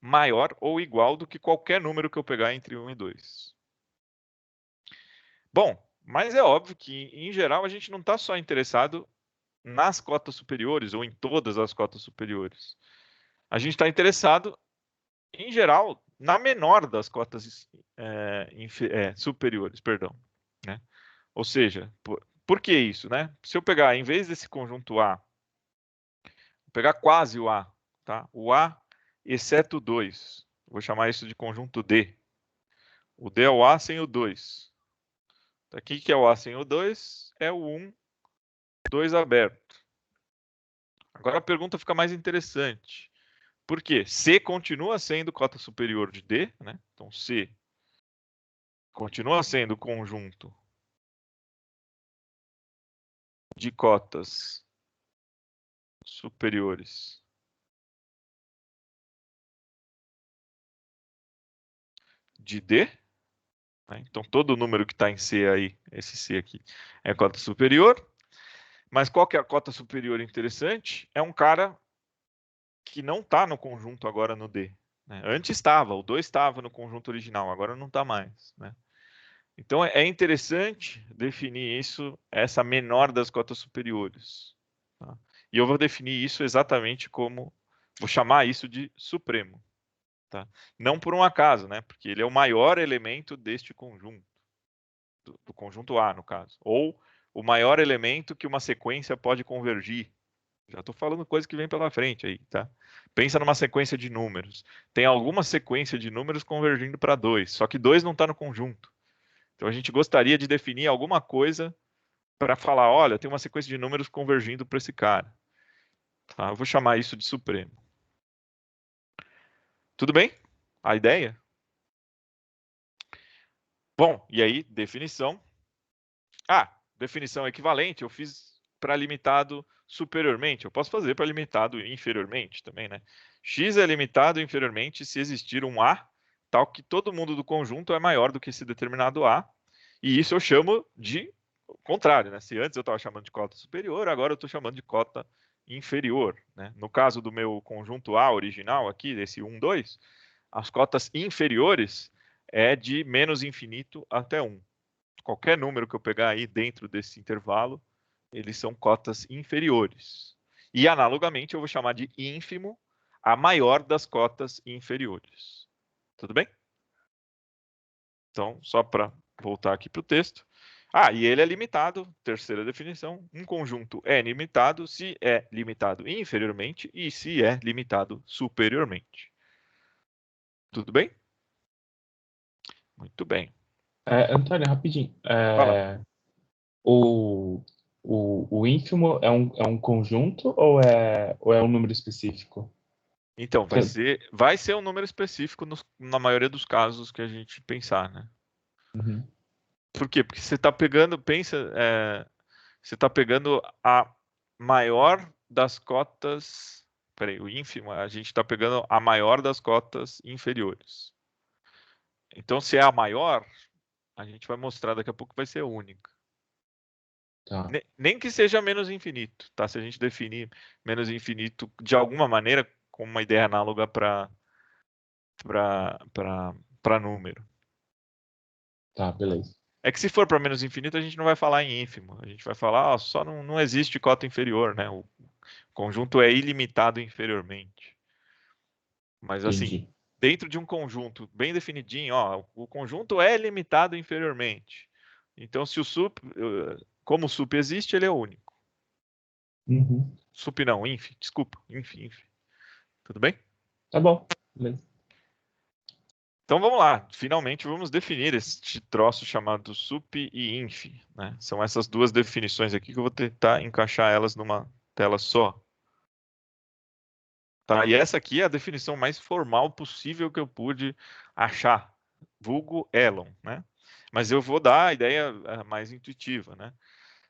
maior ou igual do que qualquer número que eu pegar entre 1 e 2. Bom, mas é óbvio que, em geral, a gente não está só interessado nas cotas superiores ou em todas as cotas superiores. A gente está interessado, em geral, na menor das cotas superiores, perdão. Né? Ou seja, por que isso? Né? Se eu pegar, em vez desse conjunto A, vou pegar quase o A, tá? O A exceto 2. Vou chamar isso de conjunto D. O D é o A sem o 2. Aqui que é o A sem o 2 é o 1, 2 aberto. Agora a pergunta fica mais interessante. Por quê? C continua sendo cota superior de D, né? Então C continua sendo conjunto de cotas superiores de D. Né? Então todo número que está em C aí, esse C aqui, é cota superior. Mas qual que é a cota superior interessante? É um cara que não está no conjunto agora no D. Né? Antes estava, o 2 estava no conjunto original, agora não está mais. Né? Então é interessante definir isso, essa menor das cotas superiores. Tá? E eu vou definir isso exatamente como, vou chamar isso de supremo. Tá? Não por um acaso, né? Porque ele é o maior elemento deste conjunto, do conjunto A, no caso. Ou o maior elemento que uma sequência pode convergir. Já estou falando coisa que vem pela frente aí, tá? Pensa numa sequência de números. Tem alguma sequência de números convergindo para 2, só que 2 não está no conjunto. Então a gente gostaria de definir alguma coisa para falar, olha, tem uma sequência de números convergindo para esse cara. Tá? Eu vou chamar isso de supremo. Tudo bem? A ideia? Bom, e aí, definição. Definição equivalente, eu fiz para limitado superiormente. Eu posso fazer para limitado inferiormente também, né? X é limitado inferiormente se existir um A tal que todo mundo do conjunto é maior do que esse determinado A. E isso eu chamo de contrário, né? Se antes eu estava chamando de cota superior, agora eu estou chamando de cota inferior. Né? No caso do meu conjunto A original aqui, desse 1, 2, as cotas inferiores é de menos infinito até 1. Qualquer número que eu pegar aí dentro desse intervalo, eles são cotas inferiores. E, analogamente, eu vou chamar de ínfimo a maior das cotas inferiores. Tudo bem? Então, só para voltar aqui para o texto. E ele é limitado, terceira definição, um conjunto é limitado se é limitado inferiormente e se é limitado superiormente. Tudo bem? Muito bem. Antônio, rapidinho. Fala. O ínfimo é um conjunto ou é um número específico? Então, vai ser um número específico na maioria dos casos que a gente pensar, né? Uhum. Por quê? Porque você está pegando, você está pegando a maior das cotas. Peraí, o ínfimo, a gente está pegando a maior das cotas inferiores. Então, se é a maior, a gente vai mostrar daqui a pouco que vai ser única. Tá. Nem que seja menos infinito, tá? Se a gente definir menos infinito de alguma maneira, com uma ideia análoga para número. Tá, beleza. É que se for para menos infinito, a gente não vai falar em ínfimo. A gente vai falar, só não existe cota inferior, né? O conjunto é ilimitado inferiormente. Mas assim, Entendi. dentro de um conjunto bem definidinho, o conjunto é limitado inferiormente. Então, se o sup, como o sup existe, ele é único. Uhum. Sup não, inf, desculpa, inf. Tudo bem? Tá bom, beleza. Então vamos lá, finalmente vamos definir este troço chamado sup e inf. Né? São essas duas definições aqui que eu vou tentar encaixar elas numa tela só. Tá? E essa aqui é a definição mais formal possível que eu pude achar, vulgo Elon, né? Mas eu vou dar a ideia mais intuitiva, né?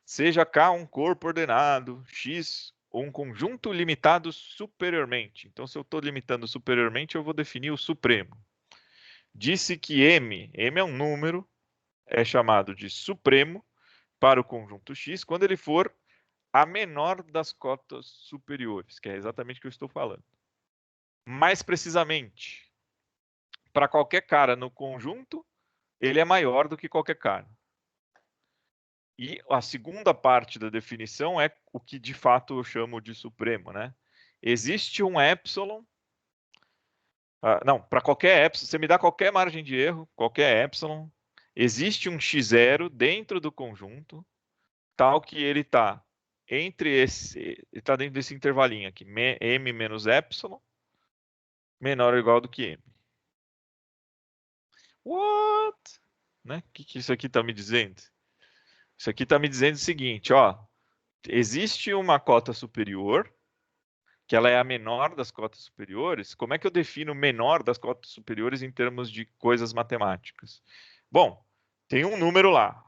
Seja K um corpo ordenado, X ou um conjunto limitado superiormente. Então, se eu estou limitando superiormente, eu vou definir o supremo. Disse que M é um número, é chamado de supremo para o conjunto X quando ele for a menor das cotas superiores, que é exatamente o que eu estou falando. Mais precisamente, para qualquer cara no conjunto, ele é maior do que qualquer cara. E a segunda parte da definição é o que de fato eu chamo de supremo, né? Existe um epsilon. Não, para qualquer epsilon, você me dá qualquer margem de erro, qualquer epsilon, existe um x0 dentro do conjunto, tal que ele está está dentro desse intervalinho aqui, m menos epsilon, menor ou igual do que m. What? Né? O que isso aqui está me dizendo? Isso aqui está me dizendo o seguinte, ó, existe uma cota superior, que ela é a menor das cotas superiores. Como é que eu defino o menor das cotas superiores em termos de coisas matemáticas? Bom, tem um número lá.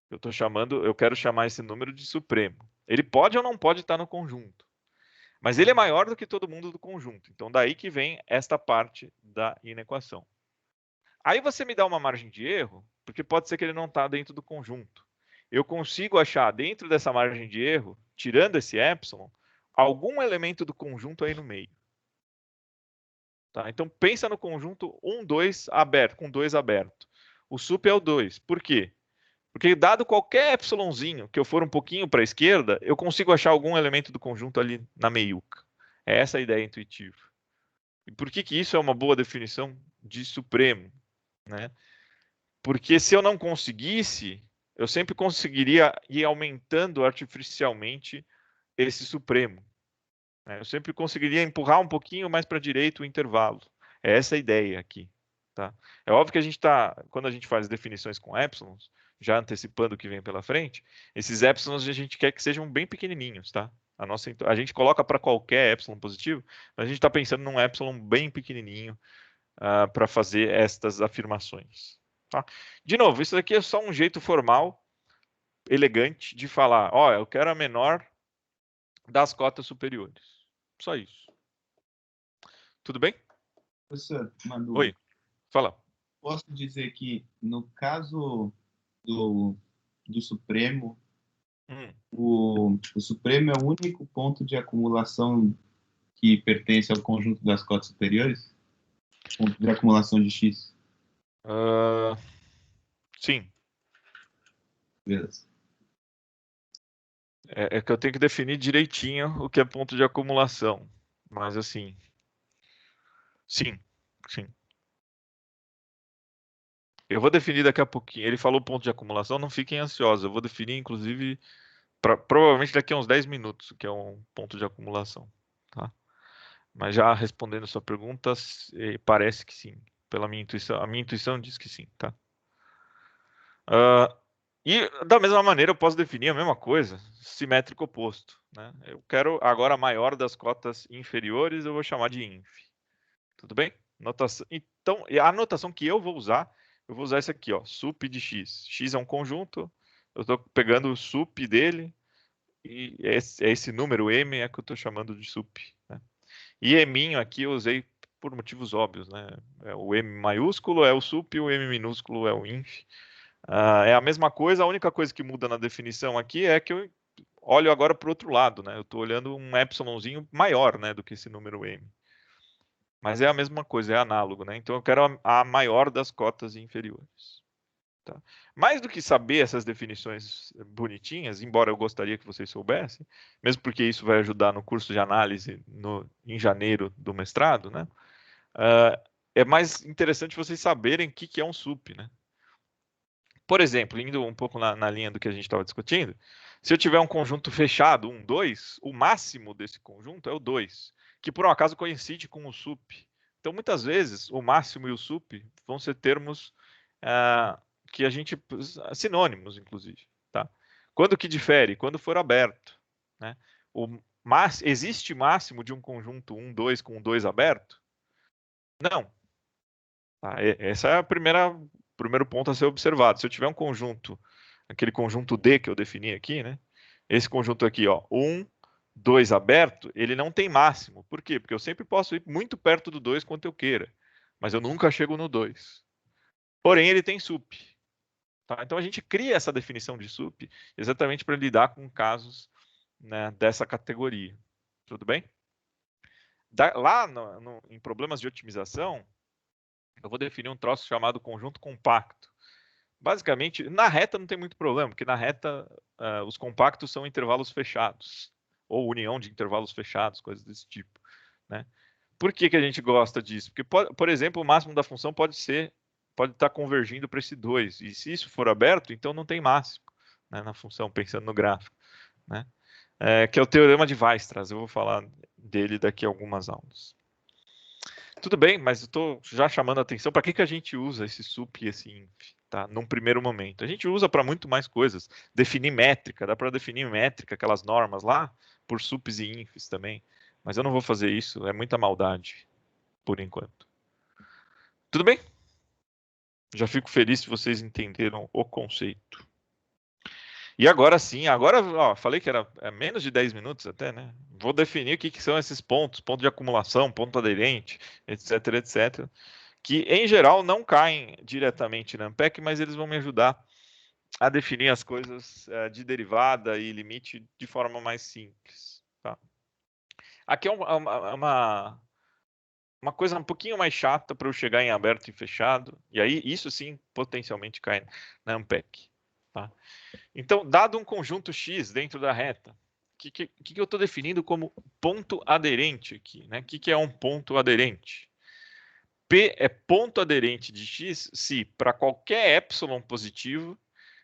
Eu quero chamar esse número de supremo. Ele pode ou não pode estar no conjunto, mas ele é maior do que todo mundo do conjunto. Então, daí que vem esta parte da inequação. Aí você me dá uma margem de erro, porque pode ser que ele não está dentro do conjunto. Eu consigo achar dentro dessa margem de erro, tirando esse epsilon, algum elemento do conjunto aí no meio. Tá? Então pensa no conjunto 1, 2 aberto, com 2 aberto. O sup é o 2. Por quê? Porque dado qualquer epsilonzinho que eu for um pouquinho para a esquerda, eu consigo achar algum elemento do conjunto ali na meiuca. É essa a ideia intuitiva. E por que isso é uma boa definição de supremo? Né? Porque se eu não conseguisse, eu sempre conseguiria ir aumentando artificialmente esse supremo. Né? Eu sempre conseguiria empurrar um pouquinho mais para a direita o intervalo. É essa a ideia aqui. Tá? É óbvio que a gente quando a gente faz definições com epsilons, já antecipando o que vem pela frente, esses epsilons a gente quer que sejam bem pequenininhos. Tá? A gente coloca para qualquer epsilon positivo, mas a gente está pensando num epsilon bem pequenininho para fazer estas afirmações. Tá? De novo, isso aqui é só um jeito formal, elegante, de falar, ó, eu quero a menor das cotas superiores. Só isso. Tudo bem? Professor, uma dúvida. Oi, fala. Posso dizer que, no caso do Supremo, o Supremo é o único ponto de acumulação que pertence ao conjunto das cotas superiores? Ponto de acumulação de X? Sim. Beleza. É que eu tenho que definir direitinho o que é ponto de acumulação. Mas assim, sim. Eu vou definir daqui a pouquinho. Ele falou ponto de acumulação, não fiquem ansiosos. Eu vou definir, inclusive, provavelmente daqui a uns 10 minutos, que é um ponto de acumulação. Tá? Mas já respondendo a sua pergunta, parece que sim. Pela minha intuição, a minha intuição diz que sim, tá? E da mesma maneira eu posso definir a mesma coisa, simétrico oposto. Né? Eu quero agora a maior das cotas inferiores, eu vou chamar de inf. Tudo bem? Então, a notação que eu vou usar essa aqui, ó, sup de x. X é um conjunto, eu estou pegando o sup dele, e esse número m é que eu estou chamando de sup. Né? E eminho aqui eu usei por motivos óbvios. Né? O m maiúsculo é o sup, o m minúsculo é o inf. É a mesma coisa, a única coisa que muda na definição aqui é que eu olho agora para o outro lado, né? Eu estou olhando um epsilonzinho maior, né, do que esse número m. Mas é a mesma coisa, é análogo, né? Então eu quero a maior das cotas inferiores. Tá? Mais do que saber essas definições bonitinhas, embora eu gostaria que vocês soubessem, mesmo porque isso vai ajudar no curso de análise em janeiro do mestrado, né? É mais interessante vocês saberem o que é um sup, né? Por exemplo, indo um pouco na linha do que a gente estava discutindo, se eu tiver um conjunto fechado, 1, 2, o máximo desse conjunto é o 2, que por um acaso coincide com o sup. Então, muitas vezes, o máximo e o sup vão ser termos que a gente... sinônimos, inclusive. Tá? Quando que difere? Quando for aberto. Né? Mas existe máximo de um conjunto 1, 2 com 2 aberto? Não. Tá? Esse é o primeiro ponto a ser observado. Se eu tiver um conjunto, aquele conjunto D que eu defini aqui, né? Esse conjunto aqui, ó, 1, 2 aberto, ele não tem máximo. Por quê? Porque eu sempre posso ir muito perto do 2 quanto eu queira, mas eu nunca chego no 2. Porém, ele tem sup. Tá? Então a gente cria essa definição de sup exatamente para lidar com casos, né, dessa categoria. Tudo bem? Lá em problemas de otimização, eu vou definir um troço chamado conjunto compacto. Basicamente, na reta não tem muito problema, porque na reta os compactos são intervalos fechados, ou união de intervalos fechados, coisas desse tipo, né? Por que a gente gosta disso? Porque, por exemplo, o máximo da função pode estar convergindo para esse 2, e se isso for aberto, então não tem máximo, né, na função, pensando no gráfico, né? Que é o teorema de Weierstrass, eu vou falar dele daqui a algumas aulas. Tudo bem, mas eu estou já chamando a atenção para que a gente usa esse sup e esse inf, tá? Num primeiro momento. A gente usa para muito mais coisas. Definir métrica, dá para definir métrica, aquelas normas lá, por sups e infs também. Mas eu não vou fazer isso, é muita maldade, por enquanto. Tudo bem? Já fico feliz se vocês entenderam o conceito. E agora sim, ó, falei que era menos de 10 minutos até, né? Vou definir o que são esses pontos, ponto de acumulação, ponto aderente, etc, etc. Que, em geral, não caem diretamente na Ampec, mas eles vão me ajudar a definir as coisas de derivada e limite de forma mais simples. Tá? Aqui é uma coisa um pouquinho mais chata para eu chegar em aberto e fechado, e aí isso sim potencialmente cai na Ampec. Tá? Então, dado um conjunto X dentro da reta, o que eu estou definindo como ponto aderente aqui? Né? O que é um ponto aderente? P é ponto aderente de X se para qualquer epsilon positivo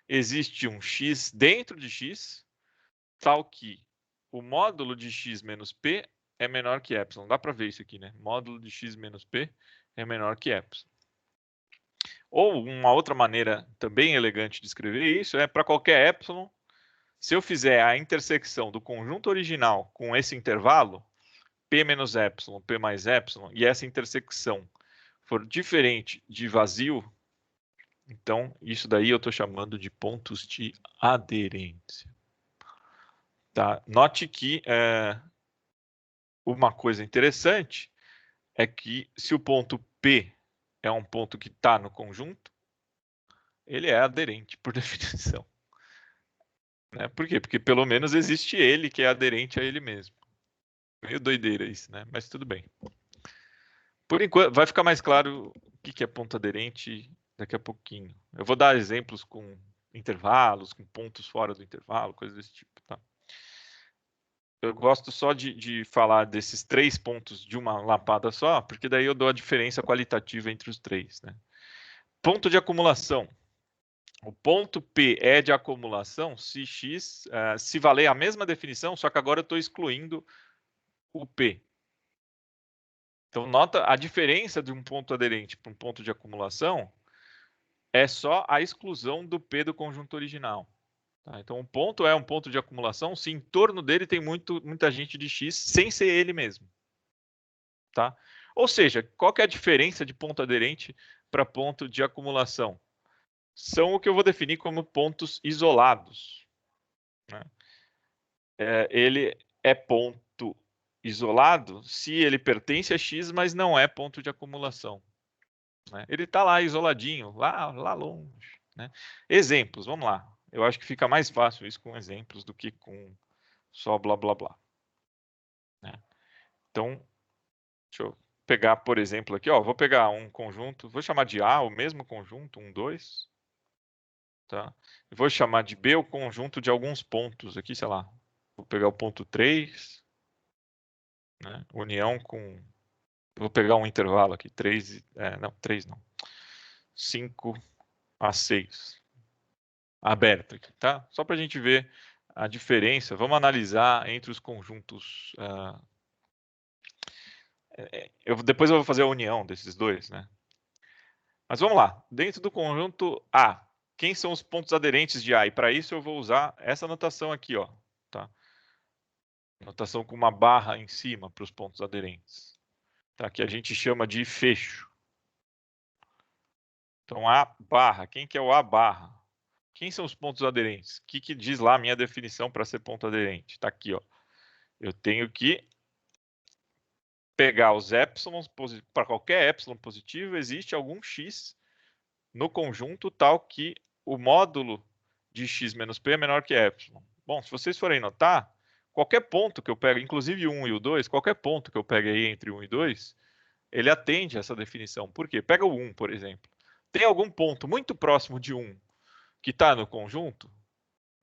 existe um X dentro de X, tal que o módulo de X menos P é menor que epsilon. Dá para ver isso aqui, né? Módulo de X menos P é menor que epsilon. Ou uma outra maneira também elegante de escrever isso é para qualquer epsilon, se eu fizer a intersecção do conjunto original com esse intervalo, P menos epsilon, P mais epsilon, e essa intersecção for diferente de vazio, então isso daí eu estou chamando de pontos de aderência. Tá? Note que uma coisa interessante é que se o ponto P é um ponto que está no conjunto, ele é aderente, por definição. Né? Por quê? Porque pelo menos existe ele que é aderente a ele mesmo. Meio doideira isso, né? Mas tudo bem. Por enquanto, vai ficar mais claro o que é ponto aderente daqui a pouquinho. Eu vou dar exemplos com intervalos, com pontos fora do intervalo, coisas desse tipo, tá? Eu gosto só de falar desses 3 pontos de uma lapada só, porque daí eu dou a diferença qualitativa entre os 3, né? Ponto de acumulação. O ponto P é de acumulação se X, se valer a mesma definição, só que agora eu estou excluindo o P. Então, nota a diferença de um ponto aderente para um ponto de acumulação é só a exclusão do P do conjunto original. Tá? Então, um ponto é um ponto de acumulação se em torno dele tem muita gente de X sem ser ele mesmo. Tá? Ou seja, qual que é a diferença de ponto aderente para ponto de acumulação? São o que eu vou definir como pontos isolados. Né? Ele é ponto isolado se ele pertence a X, mas não é ponto de acumulação. Né? Ele está lá isoladinho, lá longe. Né? Exemplos, vamos lá. Eu acho que fica mais fácil isso com exemplos do que com só blá, blá, blá. Né? Então, deixa eu pegar, por exemplo, aqui, ó, vou pegar um conjunto, vou chamar de A o mesmo conjunto, 1, 2. Tá? Vou chamar de B o conjunto de alguns pontos aqui, sei lá. Vou pegar o ponto 3, né? União com... Vou pegar um intervalo aqui, 3, não, 3 não. 5 a 6. Aberto aqui, tá? Só para a gente ver a diferença. Vamos analisar entre os conjuntos. Depois eu vou fazer a união desses dois, né? Mas vamos lá. Dentro do conjunto A, quem são os pontos aderentes de A? E para isso eu vou usar essa notação aqui, ó. Tá? Notação com uma barra em cima para os pontos aderentes. Tá? Que a gente chama de fecho. Então, A barra. Quem que é o A barra? Quem são os pontos aderentes? O que diz lá a minha definição para ser ponto aderente? Está aqui, ó. Eu tenho que pegar os épsilons, para qualquer épsilon positivo, existe algum x no conjunto tal que o módulo de x menos p é menor que épsilon. Bom, se vocês forem notar, qualquer ponto que eu pego, inclusive o 1 e o 2, qualquer ponto que eu pegue aí entre 1 e 2, ele atende a essa definição. Por quê? Pega o 1, por exemplo. Tem algum ponto muito próximo de 1 que está no conjunto?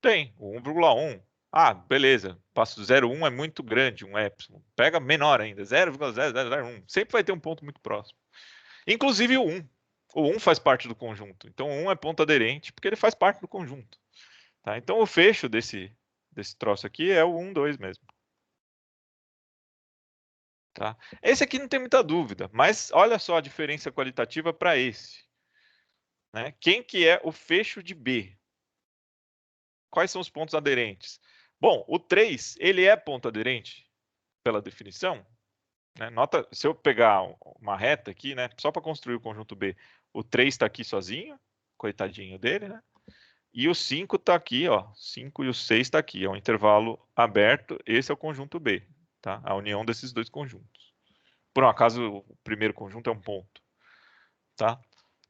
Tem, o 1,1. Ah, beleza. Passo 0,1 é muito grande, um épsilon. Pega menor ainda, 0,0001. Sempre vai ter um ponto muito próximo. Inclusive o 1. O 1 faz parte do conjunto. Então, o 1 é ponto aderente porque ele faz parte do conjunto. Tá? Então, o fecho desse troço aqui é o 1, 2 mesmo. Tá? Esse aqui não tem muita dúvida, mas olha só a diferença qualitativa para esse. Né? Quem que é o fecho de B? Quais são os pontos aderentes? Bom, o 3, ele é ponto aderente pela definição. Né? Nota, se eu pegar uma reta aqui, né, só para construir o conjunto B, o 3 está aqui sozinho, coitadinho dele, né? E o 5 está aqui, ó, 5 e o 6 está aqui, é um intervalo aberto, esse é o conjunto B, tá? A união desses dois conjuntos. Por um acaso, o primeiro conjunto é um ponto, tá?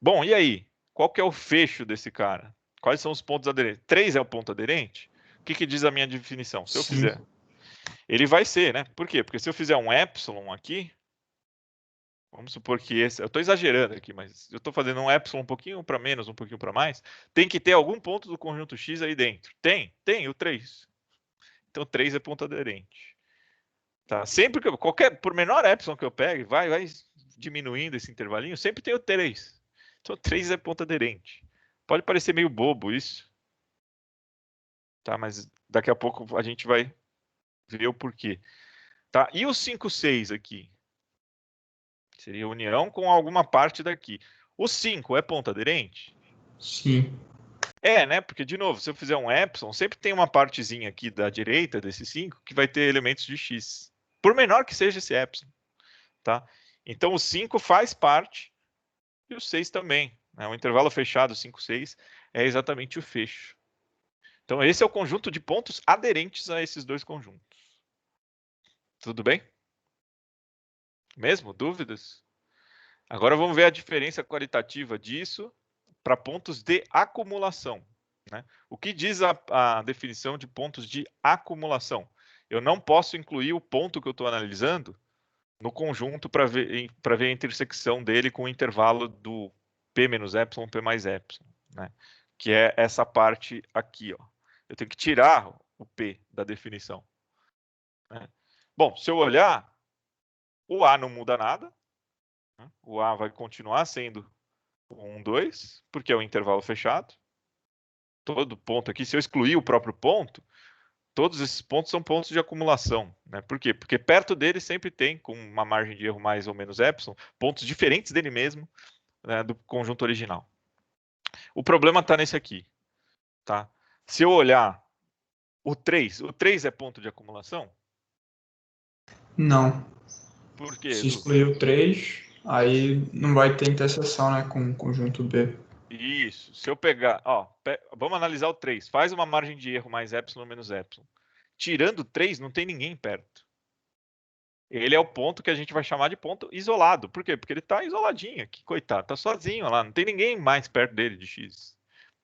Bom, e aí? Qual que é o fecho desse cara? Quais são os pontos aderentes? 3 é o ponto aderente? O que diz a minha definição? Se eu fizer... Ele vai ser, né? Por quê? Porque se eu fizer um epsilon aqui, vamos supor que esse... Eu estou exagerando aqui, mas eu estou fazendo um epsilon um pouquinho para menos, um pouquinho para mais. Tem que ter algum ponto do conjunto X aí dentro. Tem, o 3. Então, 3 é ponto aderente. Tá? Sempre que por menor epsilon que eu pegue, vai diminuindo esse intervalinho, sempre tem o 3. Então, 3 é ponto aderente. Pode parecer meio bobo isso. Tá? Mas daqui a pouco a gente vai ver o porquê. Tá? E o 5, 6 aqui? Seria união com alguma parte daqui. O 5 é ponto aderente? Sim. É, né? Porque, de novo, se eu fizer um epsilon, sempre tem uma partezinha aqui da direita desse 5 que vai ter elementos de x. Por menor que seja esse epsilon. Tá? Então, o 5 faz parte e o 6 também. Né? O intervalo fechado 5, 6 é exatamente o fecho. Então, esse é o conjunto de pontos aderentes a esses dois conjuntos. Tudo bem? Mesmo? Dúvidas? Agora vamos ver a diferença qualitativa disso para pontos de acumulação. Né? O que diz a definição de pontos de acumulação? Eu não posso incluir o ponto que eu estou analisando no conjunto para ver a intersecção dele com o intervalo do P menos epsilon, P mais epsilon. Né? Que é essa parte aqui. Ó. Eu tenho que tirar o P da definição. Né? Bom, se eu olhar, o A não muda nada. Né? O A vai continuar sendo 1, 2, porque é um intervalo fechado. Todo ponto aqui, se eu excluir o próprio ponto, todos esses pontos são pontos de acumulação. Né? Por quê? Porque perto dele sempre tem, com uma margem de erro mais ou menos epsilon, pontos diferentes dele mesmo, né, do conjunto original. O problema está nesse aqui. Tá? Se eu olhar o 3 é ponto de acumulação? Não. Por quê, Se Edu? excluir o 3, aí não vai ter interseção, né, com o conjunto B. Isso. Se eu pegar... Ó, vamos analisar o 3. Faz uma margem de erro mais epsilon menos epsilon. Tirando o 3, não tem ninguém perto. Ele é o ponto que a gente vai chamar de ponto isolado. Por quê? Porque ele está isoladinho aqui, coitado. Está sozinho lá. Não tem ninguém mais perto dele de X.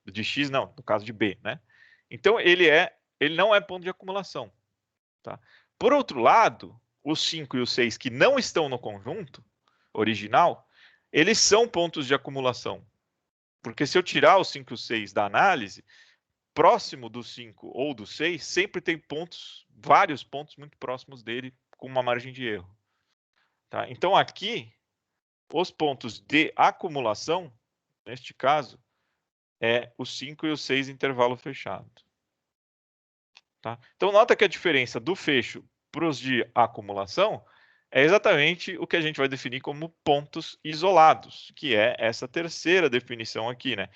De X não, no caso de B, né? Então, ele não é ponto de acumulação. Tá? Por outro lado, os 5 e os 6 que não estão no conjunto original, eles são pontos de acumulação. Porque se eu tirar os 5 e os 6 da análise, próximo do 5 ou do 6, sempre tem pontos, vários pontos muito próximos dele, com uma margem de erro. Tá? Então, aqui, os pontos de acumulação, neste caso, é o 5 e o 6 intervalo fechado. Tá? Então, nota que a diferença do fecho para os de acumulação é exatamente o que a gente vai definir como pontos isolados, que é essa terceira definição aqui. Né?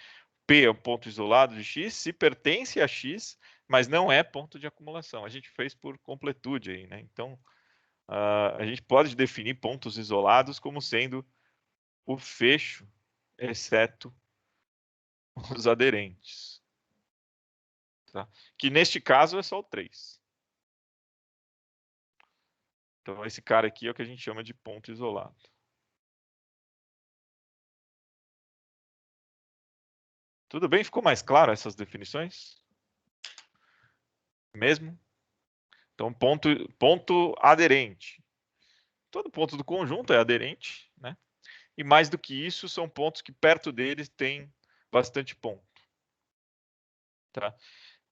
P é um ponto isolado de X, se pertence a X, mas não é ponto de acumulação. A gente fez por completude aí, né? Então, a gente pode definir pontos isolados como sendo o fecho, exceto os aderentes. Tá? Que neste caso é só o 3. Então, esse cara aqui é o que a gente chama de ponto isolado. Tudo bem? Ficou mais claro essas definições? Mesmo? Então, ponto aderente. Todo ponto do conjunto é aderente, né? E mais do que isso, são pontos que perto deles tem bastante ponto. Tá?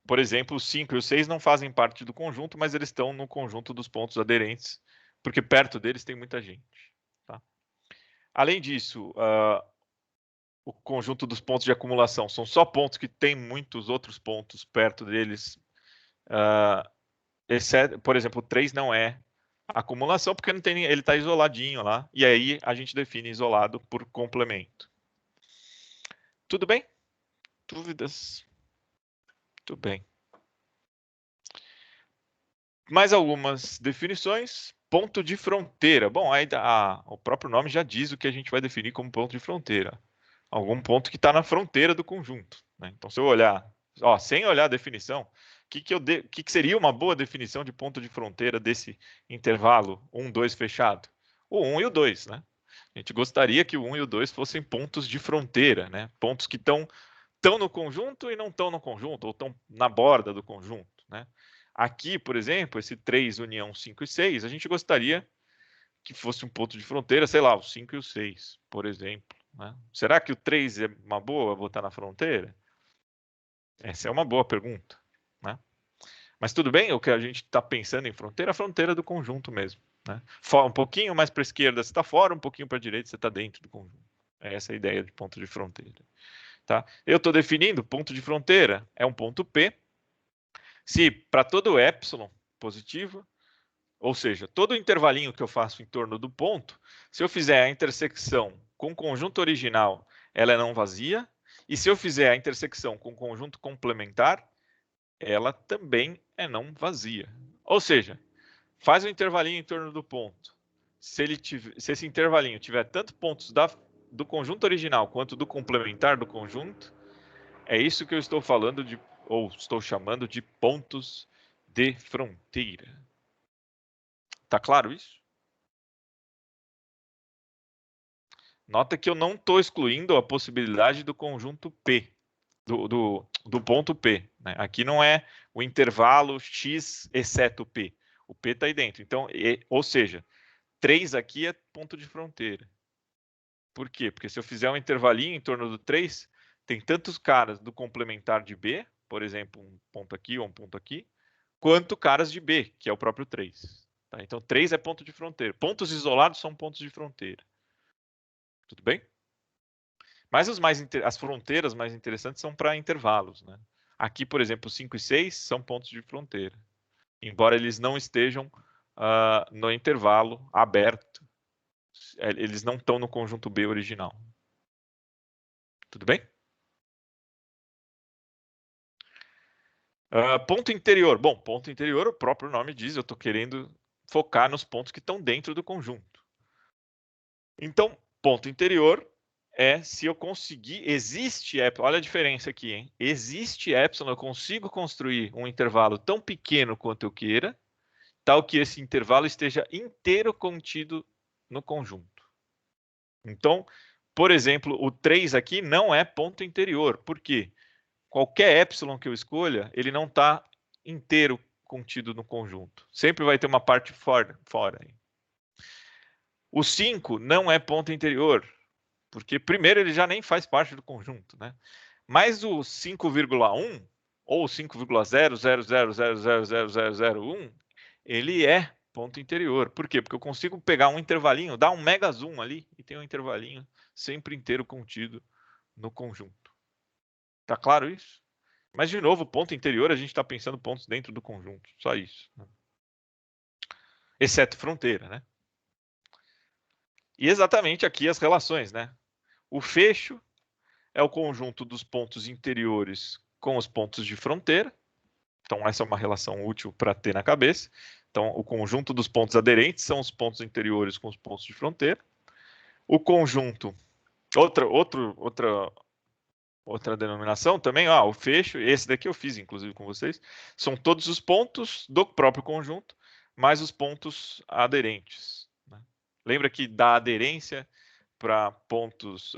Por exemplo, o 5 e o 6 não fazem parte do conjunto, mas eles estão no conjunto dos pontos aderentes, porque perto deles tem muita gente. Tá? Além disso, o conjunto dos pontos de acumulação são só pontos que têm muitos outros pontos perto deles. Exceto, por exemplo, o 3 não é acumulação, porque não tem, ele está isoladinho lá, e aí a gente define isolado por complemento. Tudo bem? Dúvidas? Tudo bem. Mais algumas definições. Ponto de fronteira. Bom, aí o próprio nome já diz o que a gente vai definir como ponto de fronteira. Algum ponto que está na fronteira do conjunto. Né? Então, se eu olhar, sem olhar a definição, o que seria uma boa definição de ponto de fronteira desse intervalo 1, 2 fechado? O 1 e o 2, né? A gente gostaria que o 1 e o 2 fossem pontos de fronteira, né? Pontos que estão no conjunto e não estão no conjunto, ou estão na borda do conjunto, né? Aqui, por exemplo, esse 3 união 5 e 6, a gente gostaria que fosse um ponto de fronteira, sei lá, o 5 e o 6, por exemplo. Né? Será que o 3 é uma boa botar na fronteira? Essa é uma boa pergunta. Né? Mas tudo bem, o que a gente está pensando em fronteira, a fronteira do conjunto mesmo. Né? Um pouquinho mais para a esquerda você está fora, um pouquinho para a direita você está dentro do conjunto. Essa é a ideia de ponto de fronteira. Tá? Eu estou definindo ponto de fronteira, é um ponto P. Se para todo epsilon positivo, ou seja, todo intervalinho que eu faço em torno do ponto, se eu fizer a intersecção com o conjunto original, ela é não vazia, e se eu fizer a intersecção com o conjunto complementar, ela também é não vazia. Ou seja, faz um intervalinho em torno do ponto. Se esse intervalinho tiver tanto pontos do conjunto original quanto do complementar do conjunto, é isso que eu estou falando de, ou estou chamando de pontos de fronteira. Tá claro isso? Nota que eu não estou excluindo a possibilidade do conjunto P, do ponto P. Né? Aqui não é o intervalo X exceto P. O P está aí dentro. Então, ou seja, 3 aqui é ponto de fronteira. Por quê? Porque se eu fizer um intervalinho em torno do 3, tem tantos caras do complementar de B, por exemplo, um ponto aqui ou um ponto aqui, quanto caras de B, que é o próprio 3. Tá? Então, 3 é ponto de fronteira. Pontos isolados são pontos de fronteira. Tudo bem? Mas as fronteiras mais interessantes são para intervalos. Né? Aqui, por exemplo, 5 e 6 são pontos de fronteira. Embora eles não estejam no intervalo aberto. Eles não estão no conjunto B original. Tudo bem? Ponto interior. Bom, ponto interior, o próprio nome diz, eu estou querendo focar nos pontos que estão dentro do conjunto. Então, ponto interior é se eu conseguir, existe epsilon, olha a diferença aqui, hein? Existe epsilon, eu consigo construir um intervalo tão pequeno quanto eu queira, tal que esse intervalo esteja inteiro contido no conjunto. Então, por exemplo, o 3 aqui não é ponto interior. Por quê? Qualquer epsilon que eu escolha, ele não está inteiro contido no conjunto. Sempre vai ter uma parte fora. O 5 não é ponto interior, porque primeiro ele já nem faz parte do conjunto. Né? Mas o 5,1 ou 5,000000001, ele é ponto interior. Por quê? Porque eu consigo pegar um intervalinho, dar um mega zoom ali e tem um intervalinho sempre inteiro contido no conjunto. Tá claro isso? Mas, de novo, ponto interior, a gente está pensando pontos dentro do conjunto. Só isso. Exceto fronteira, né? E exatamente aqui as relações, né? O fecho é o conjunto dos pontos interiores com os pontos de fronteira. Então, essa é uma relação útil para ter na cabeça. Então, o conjunto dos pontos aderentes são os pontos interiores com os pontos de fronteira. O conjunto, outra denominação também, o fecho, esse daqui eu fiz inclusive com vocês, são todos os pontos do próprio conjunto, mais os pontos aderentes. Né? Lembra que da aderência para pontos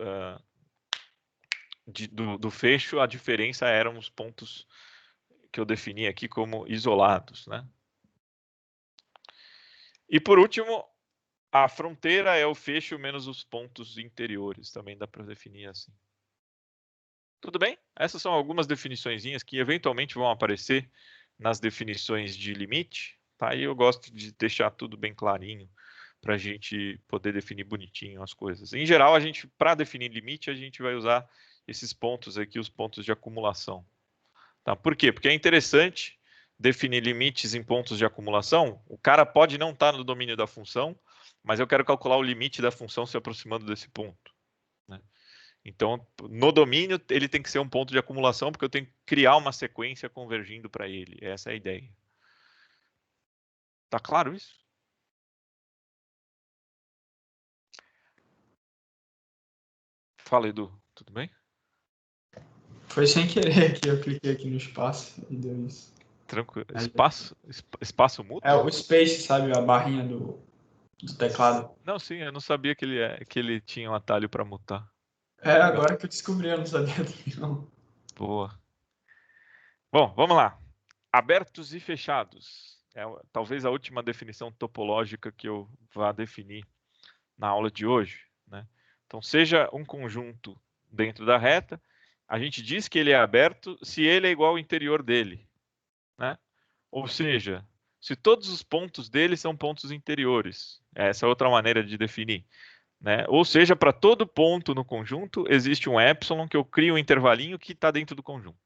do fecho, a diferença eram os pontos que eu defini aqui como isolados. Né? E por último, a fronteira é o fecho menos os pontos interiores, também dá para definir assim. Tudo bem? Essas são algumas definiçõezinhas que eventualmente vão aparecer nas definições de limite, tá? E eu gosto de deixar tudo bem clarinho para a gente poder definir bonitinho as coisas. Em geral, para definir limite, a gente vai usar esses pontos aqui, os pontos de acumulação. Tá? Por quê? Porque é interessante definir limites em pontos de acumulação. O cara pode não estar no domínio da função, mas eu quero calcular o limite da função se aproximando desse ponto. Né? Então, no domínio, ele tem que ser um ponto de acumulação, porque eu tenho que criar uma sequência convergindo para ele. Essa é a ideia. Tá claro isso? Fala, Edu. Tudo bem? Foi sem querer que eu cliquei aqui no espaço e deu isso. Tranquilo. Espaço mudo? É o space, sabe? A barrinha do teclado. Não, sim, eu não sabia que ele tinha um atalho para mutar. Agora que eu descobri, eu não sabia também, não. Boa. Bom, vamos lá. Abertos e fechados. É talvez a última definição topológica que eu vá definir na aula de hoje. Né? Então, seja um conjunto dentro da reta, a gente diz que ele é aberto se ele é igual ao interior dele. Né? Ou seja, se todos os pontos dele são pontos interiores. Essa é outra maneira de definir. Né? Ou seja, para todo ponto no conjunto, existe um epsilon que eu crio um intervalinho que está dentro do conjunto.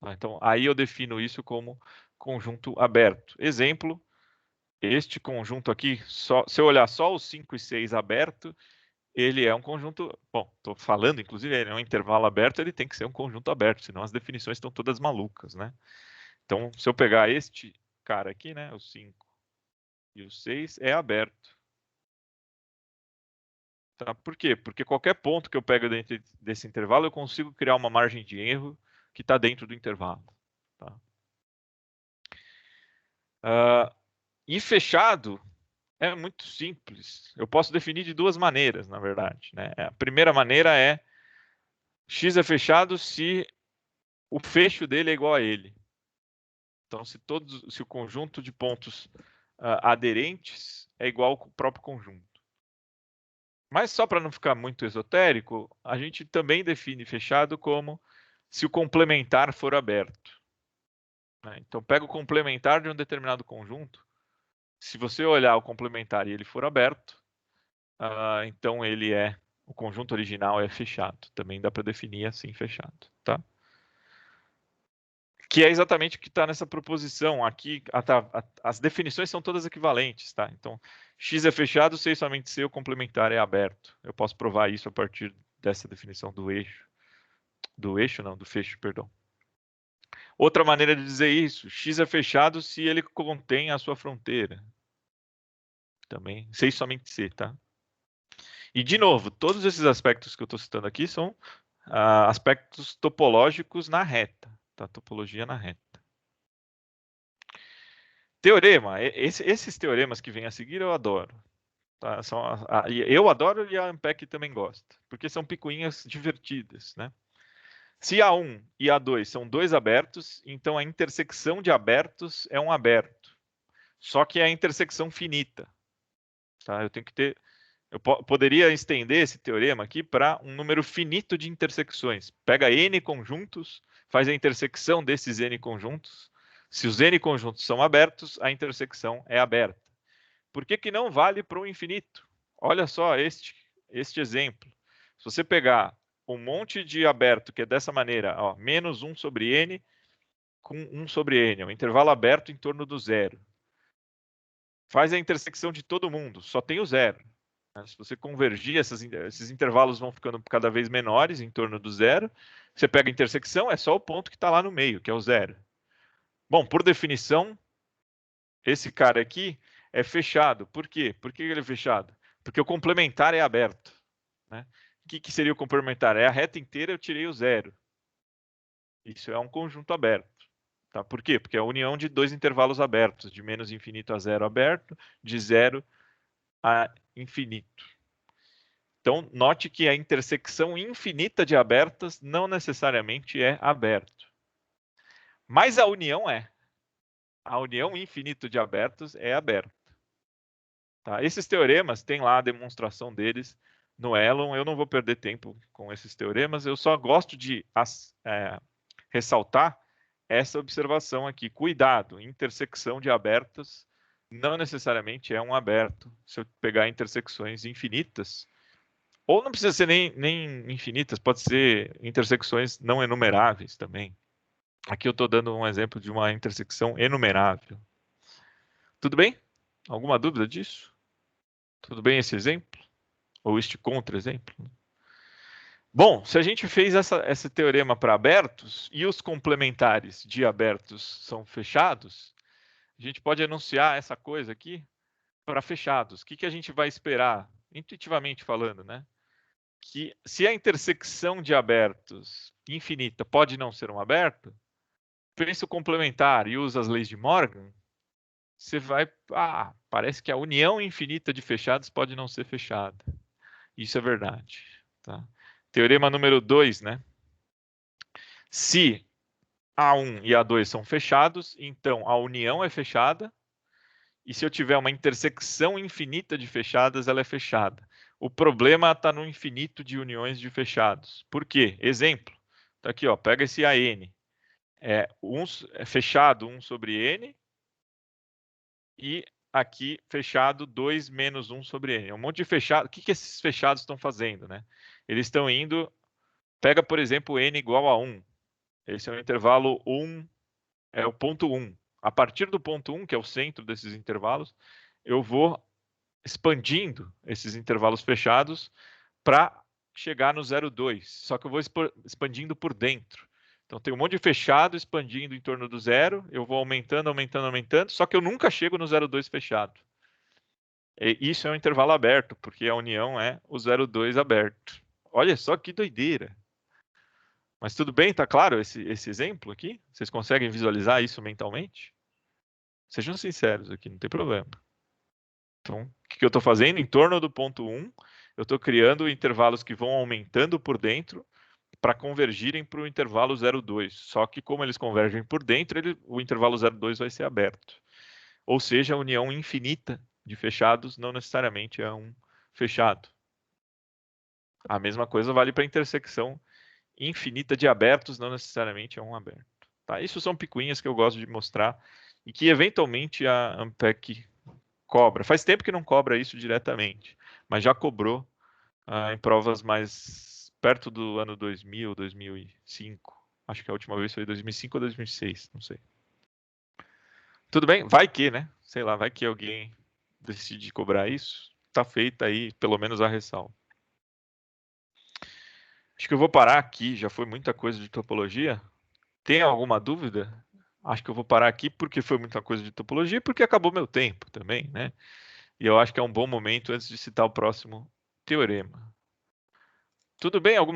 Então, aí eu defino isso como conjunto aberto. Exemplo, este conjunto aqui, se eu olhar só os 5 e 6 aberto, ele é um conjunto... Bom, estou falando, inclusive, ele é um intervalo aberto, ele tem que ser um conjunto aberto, senão as definições estão todas malucas. Né? Então, se eu pegar este cara aqui, né, o 5 e o 6, é aberto. Tá? Por quê? Porque qualquer ponto que eu pego dentro desse intervalo, eu consigo criar uma margem de erro que está dentro do intervalo. Tá? E fechado é muito simples. Eu posso definir de duas maneiras, na verdade. Né? A primeira maneira é x é fechado se o fecho dele é igual a ele. Então, se o conjunto de pontos aderentes é igual ao próprio conjunto. Mas só para não ficar muito esotérico, a gente também define fechado como se o complementar for aberto. Né? Então, pega o complementar de um determinado conjunto. Se você olhar o complementar e ele for aberto, então o conjunto original é fechado. Também dá para definir assim fechado. Tá? Que é exatamente o que está nessa proposição. Aqui, as definições são todas equivalentes. Tá? Então, x é fechado se somente C o complementar é aberto. Eu posso provar isso a partir dessa definição do eixo. Do fecho, perdão. Outra maneira de dizer isso, x é fechado se ele contém a sua fronteira. Também, C e somente C, tá? E, de novo, todos esses aspectos que eu estou citando aqui são aspectos topológicos na reta. Tá? Topologia na reta. Teorema. Esses teoremas que vêm a seguir eu adoro. Tá? Eu adoro e a Ampec também gosta. Porque são picuinhas divertidas, né? Se A1 e A2 são dois abertos, então a intersecção de abertos é um aberto. Só que é a intersecção finita. Tá? Eu poderia estender esse teorema aqui para um número finito de intersecções. Pega N conjuntos, faz a intersecção desses N conjuntos. Se os N conjuntos são abertos, a intersecção é aberta. Por que não vale para o infinito? Olha só este exemplo. Se você pegar um monte de aberto, que é dessa maneira, menos 1 sobre N com 1 sobre N, um intervalo aberto em torno do zero. Faz a intersecção de todo mundo, só tem o zero. Se você convergir, esses intervalos vão ficando cada vez menores, em torno do zero. Você pega a intersecção, é só o ponto que está lá no meio, que é o zero. Bom, por definição, esse cara aqui é fechado. Por quê? Por que ele é fechado? Porque o complementar é aberto, né? O que seria o complementar? É a reta inteira, eu tirei o zero. Isso é um conjunto aberto. Tá? Por quê? Porque é a união de dois intervalos abertos, de menos infinito a zero aberto, de zero a infinito. Então, note que a intersecção infinita de abertas não necessariamente é aberto. Mas a união é. A união infinito de abertos é aberta. Tá? Esses teoremas, tem lá a demonstração deles no Elon. Eu não vou perder tempo com esses teoremas, eu só gosto de ressaltar essa observação aqui. Cuidado, intersecção de abertas não necessariamente é um aberto. Se eu pegar intersecções infinitas, ou não precisa ser nem infinitas, pode ser intersecções não enumeráveis também. Aqui eu estou dando um exemplo de uma intersecção enumerável. Tudo bem? Alguma dúvida disso? Tudo bem esse exemplo? Ou este contra-exemplo? Bom, se a gente fez esse teorema para abertos e os complementares de abertos são fechados, a gente pode enunciar essa coisa aqui para fechados. O que a gente vai esperar, intuitivamente falando, né? Que se a intersecção de abertos infinita pode não ser um aberto, pensa o complementar e usa as leis de Morgan, você vai... parece que a união infinita de fechados pode não ser fechada. Isso é verdade. Tá? Teorema número 2, né? Se A1 e A2 são fechados, então a união é fechada. E se eu tiver uma intersecção infinita de fechadas, ela é fechada. O problema está no infinito de uniões de fechados. Por quê? Exemplo. Tá aqui, ó, pega esse AN. É fechado 1 sobre N. E aqui fechado 2 menos 1 sobre N. É um monte de fechado. O que esses fechados estão fazendo, né? Eles estão indo... Pega, por exemplo, N igual a 1. Esse é o intervalo 1, é o ponto 1. A partir do ponto 1, que é o centro desses intervalos, eu vou expandindo esses intervalos fechados para chegar no 0,2. Só que eu vou expandindo por dentro. Então tem um monte de fechado expandindo em torno do zero, eu vou aumentando, aumentando, aumentando, só que eu nunca chego no 0,2 fechado. E isso é um intervalo aberto, porque a união é o 0,2 aberto. Olha só que doideira. Mas tudo bem? Tá claro esse exemplo aqui? Vocês conseguem visualizar isso mentalmente? Sejam sinceros aqui, não tem problema. Então, o que eu estou fazendo? Em torno do ponto 1, eu estou criando intervalos que vão aumentando por dentro para convergirem para o intervalo 0,2. Só que como eles convergem por dentro, o intervalo 0,2 vai ser aberto. Ou seja, a união infinita de fechados não necessariamente é um fechado. A mesma coisa vale para a intersecção infinita de abertos, não necessariamente é um aberto. Tá? Isso são picuinhas que eu gosto de mostrar e que eventualmente a Ampec cobra. Faz tempo que não cobra isso diretamente, mas já cobrou em provas mais perto do ano 2000, 2005. Acho que a última vez foi 2005 ou 2006, não sei. Tudo bem? Vai que, né? Sei lá, vai que alguém decide cobrar isso. Tá feita aí, pelo menos a ressalva. Acho que eu vou parar aqui, já foi muita coisa de topologia. Tem alguma dúvida? Acho que eu vou parar aqui porque foi muita coisa de topologia e porque acabou meu tempo também, né? E eu acho que é um bom momento antes de citar o próximo teorema. Tudo bem? Alguma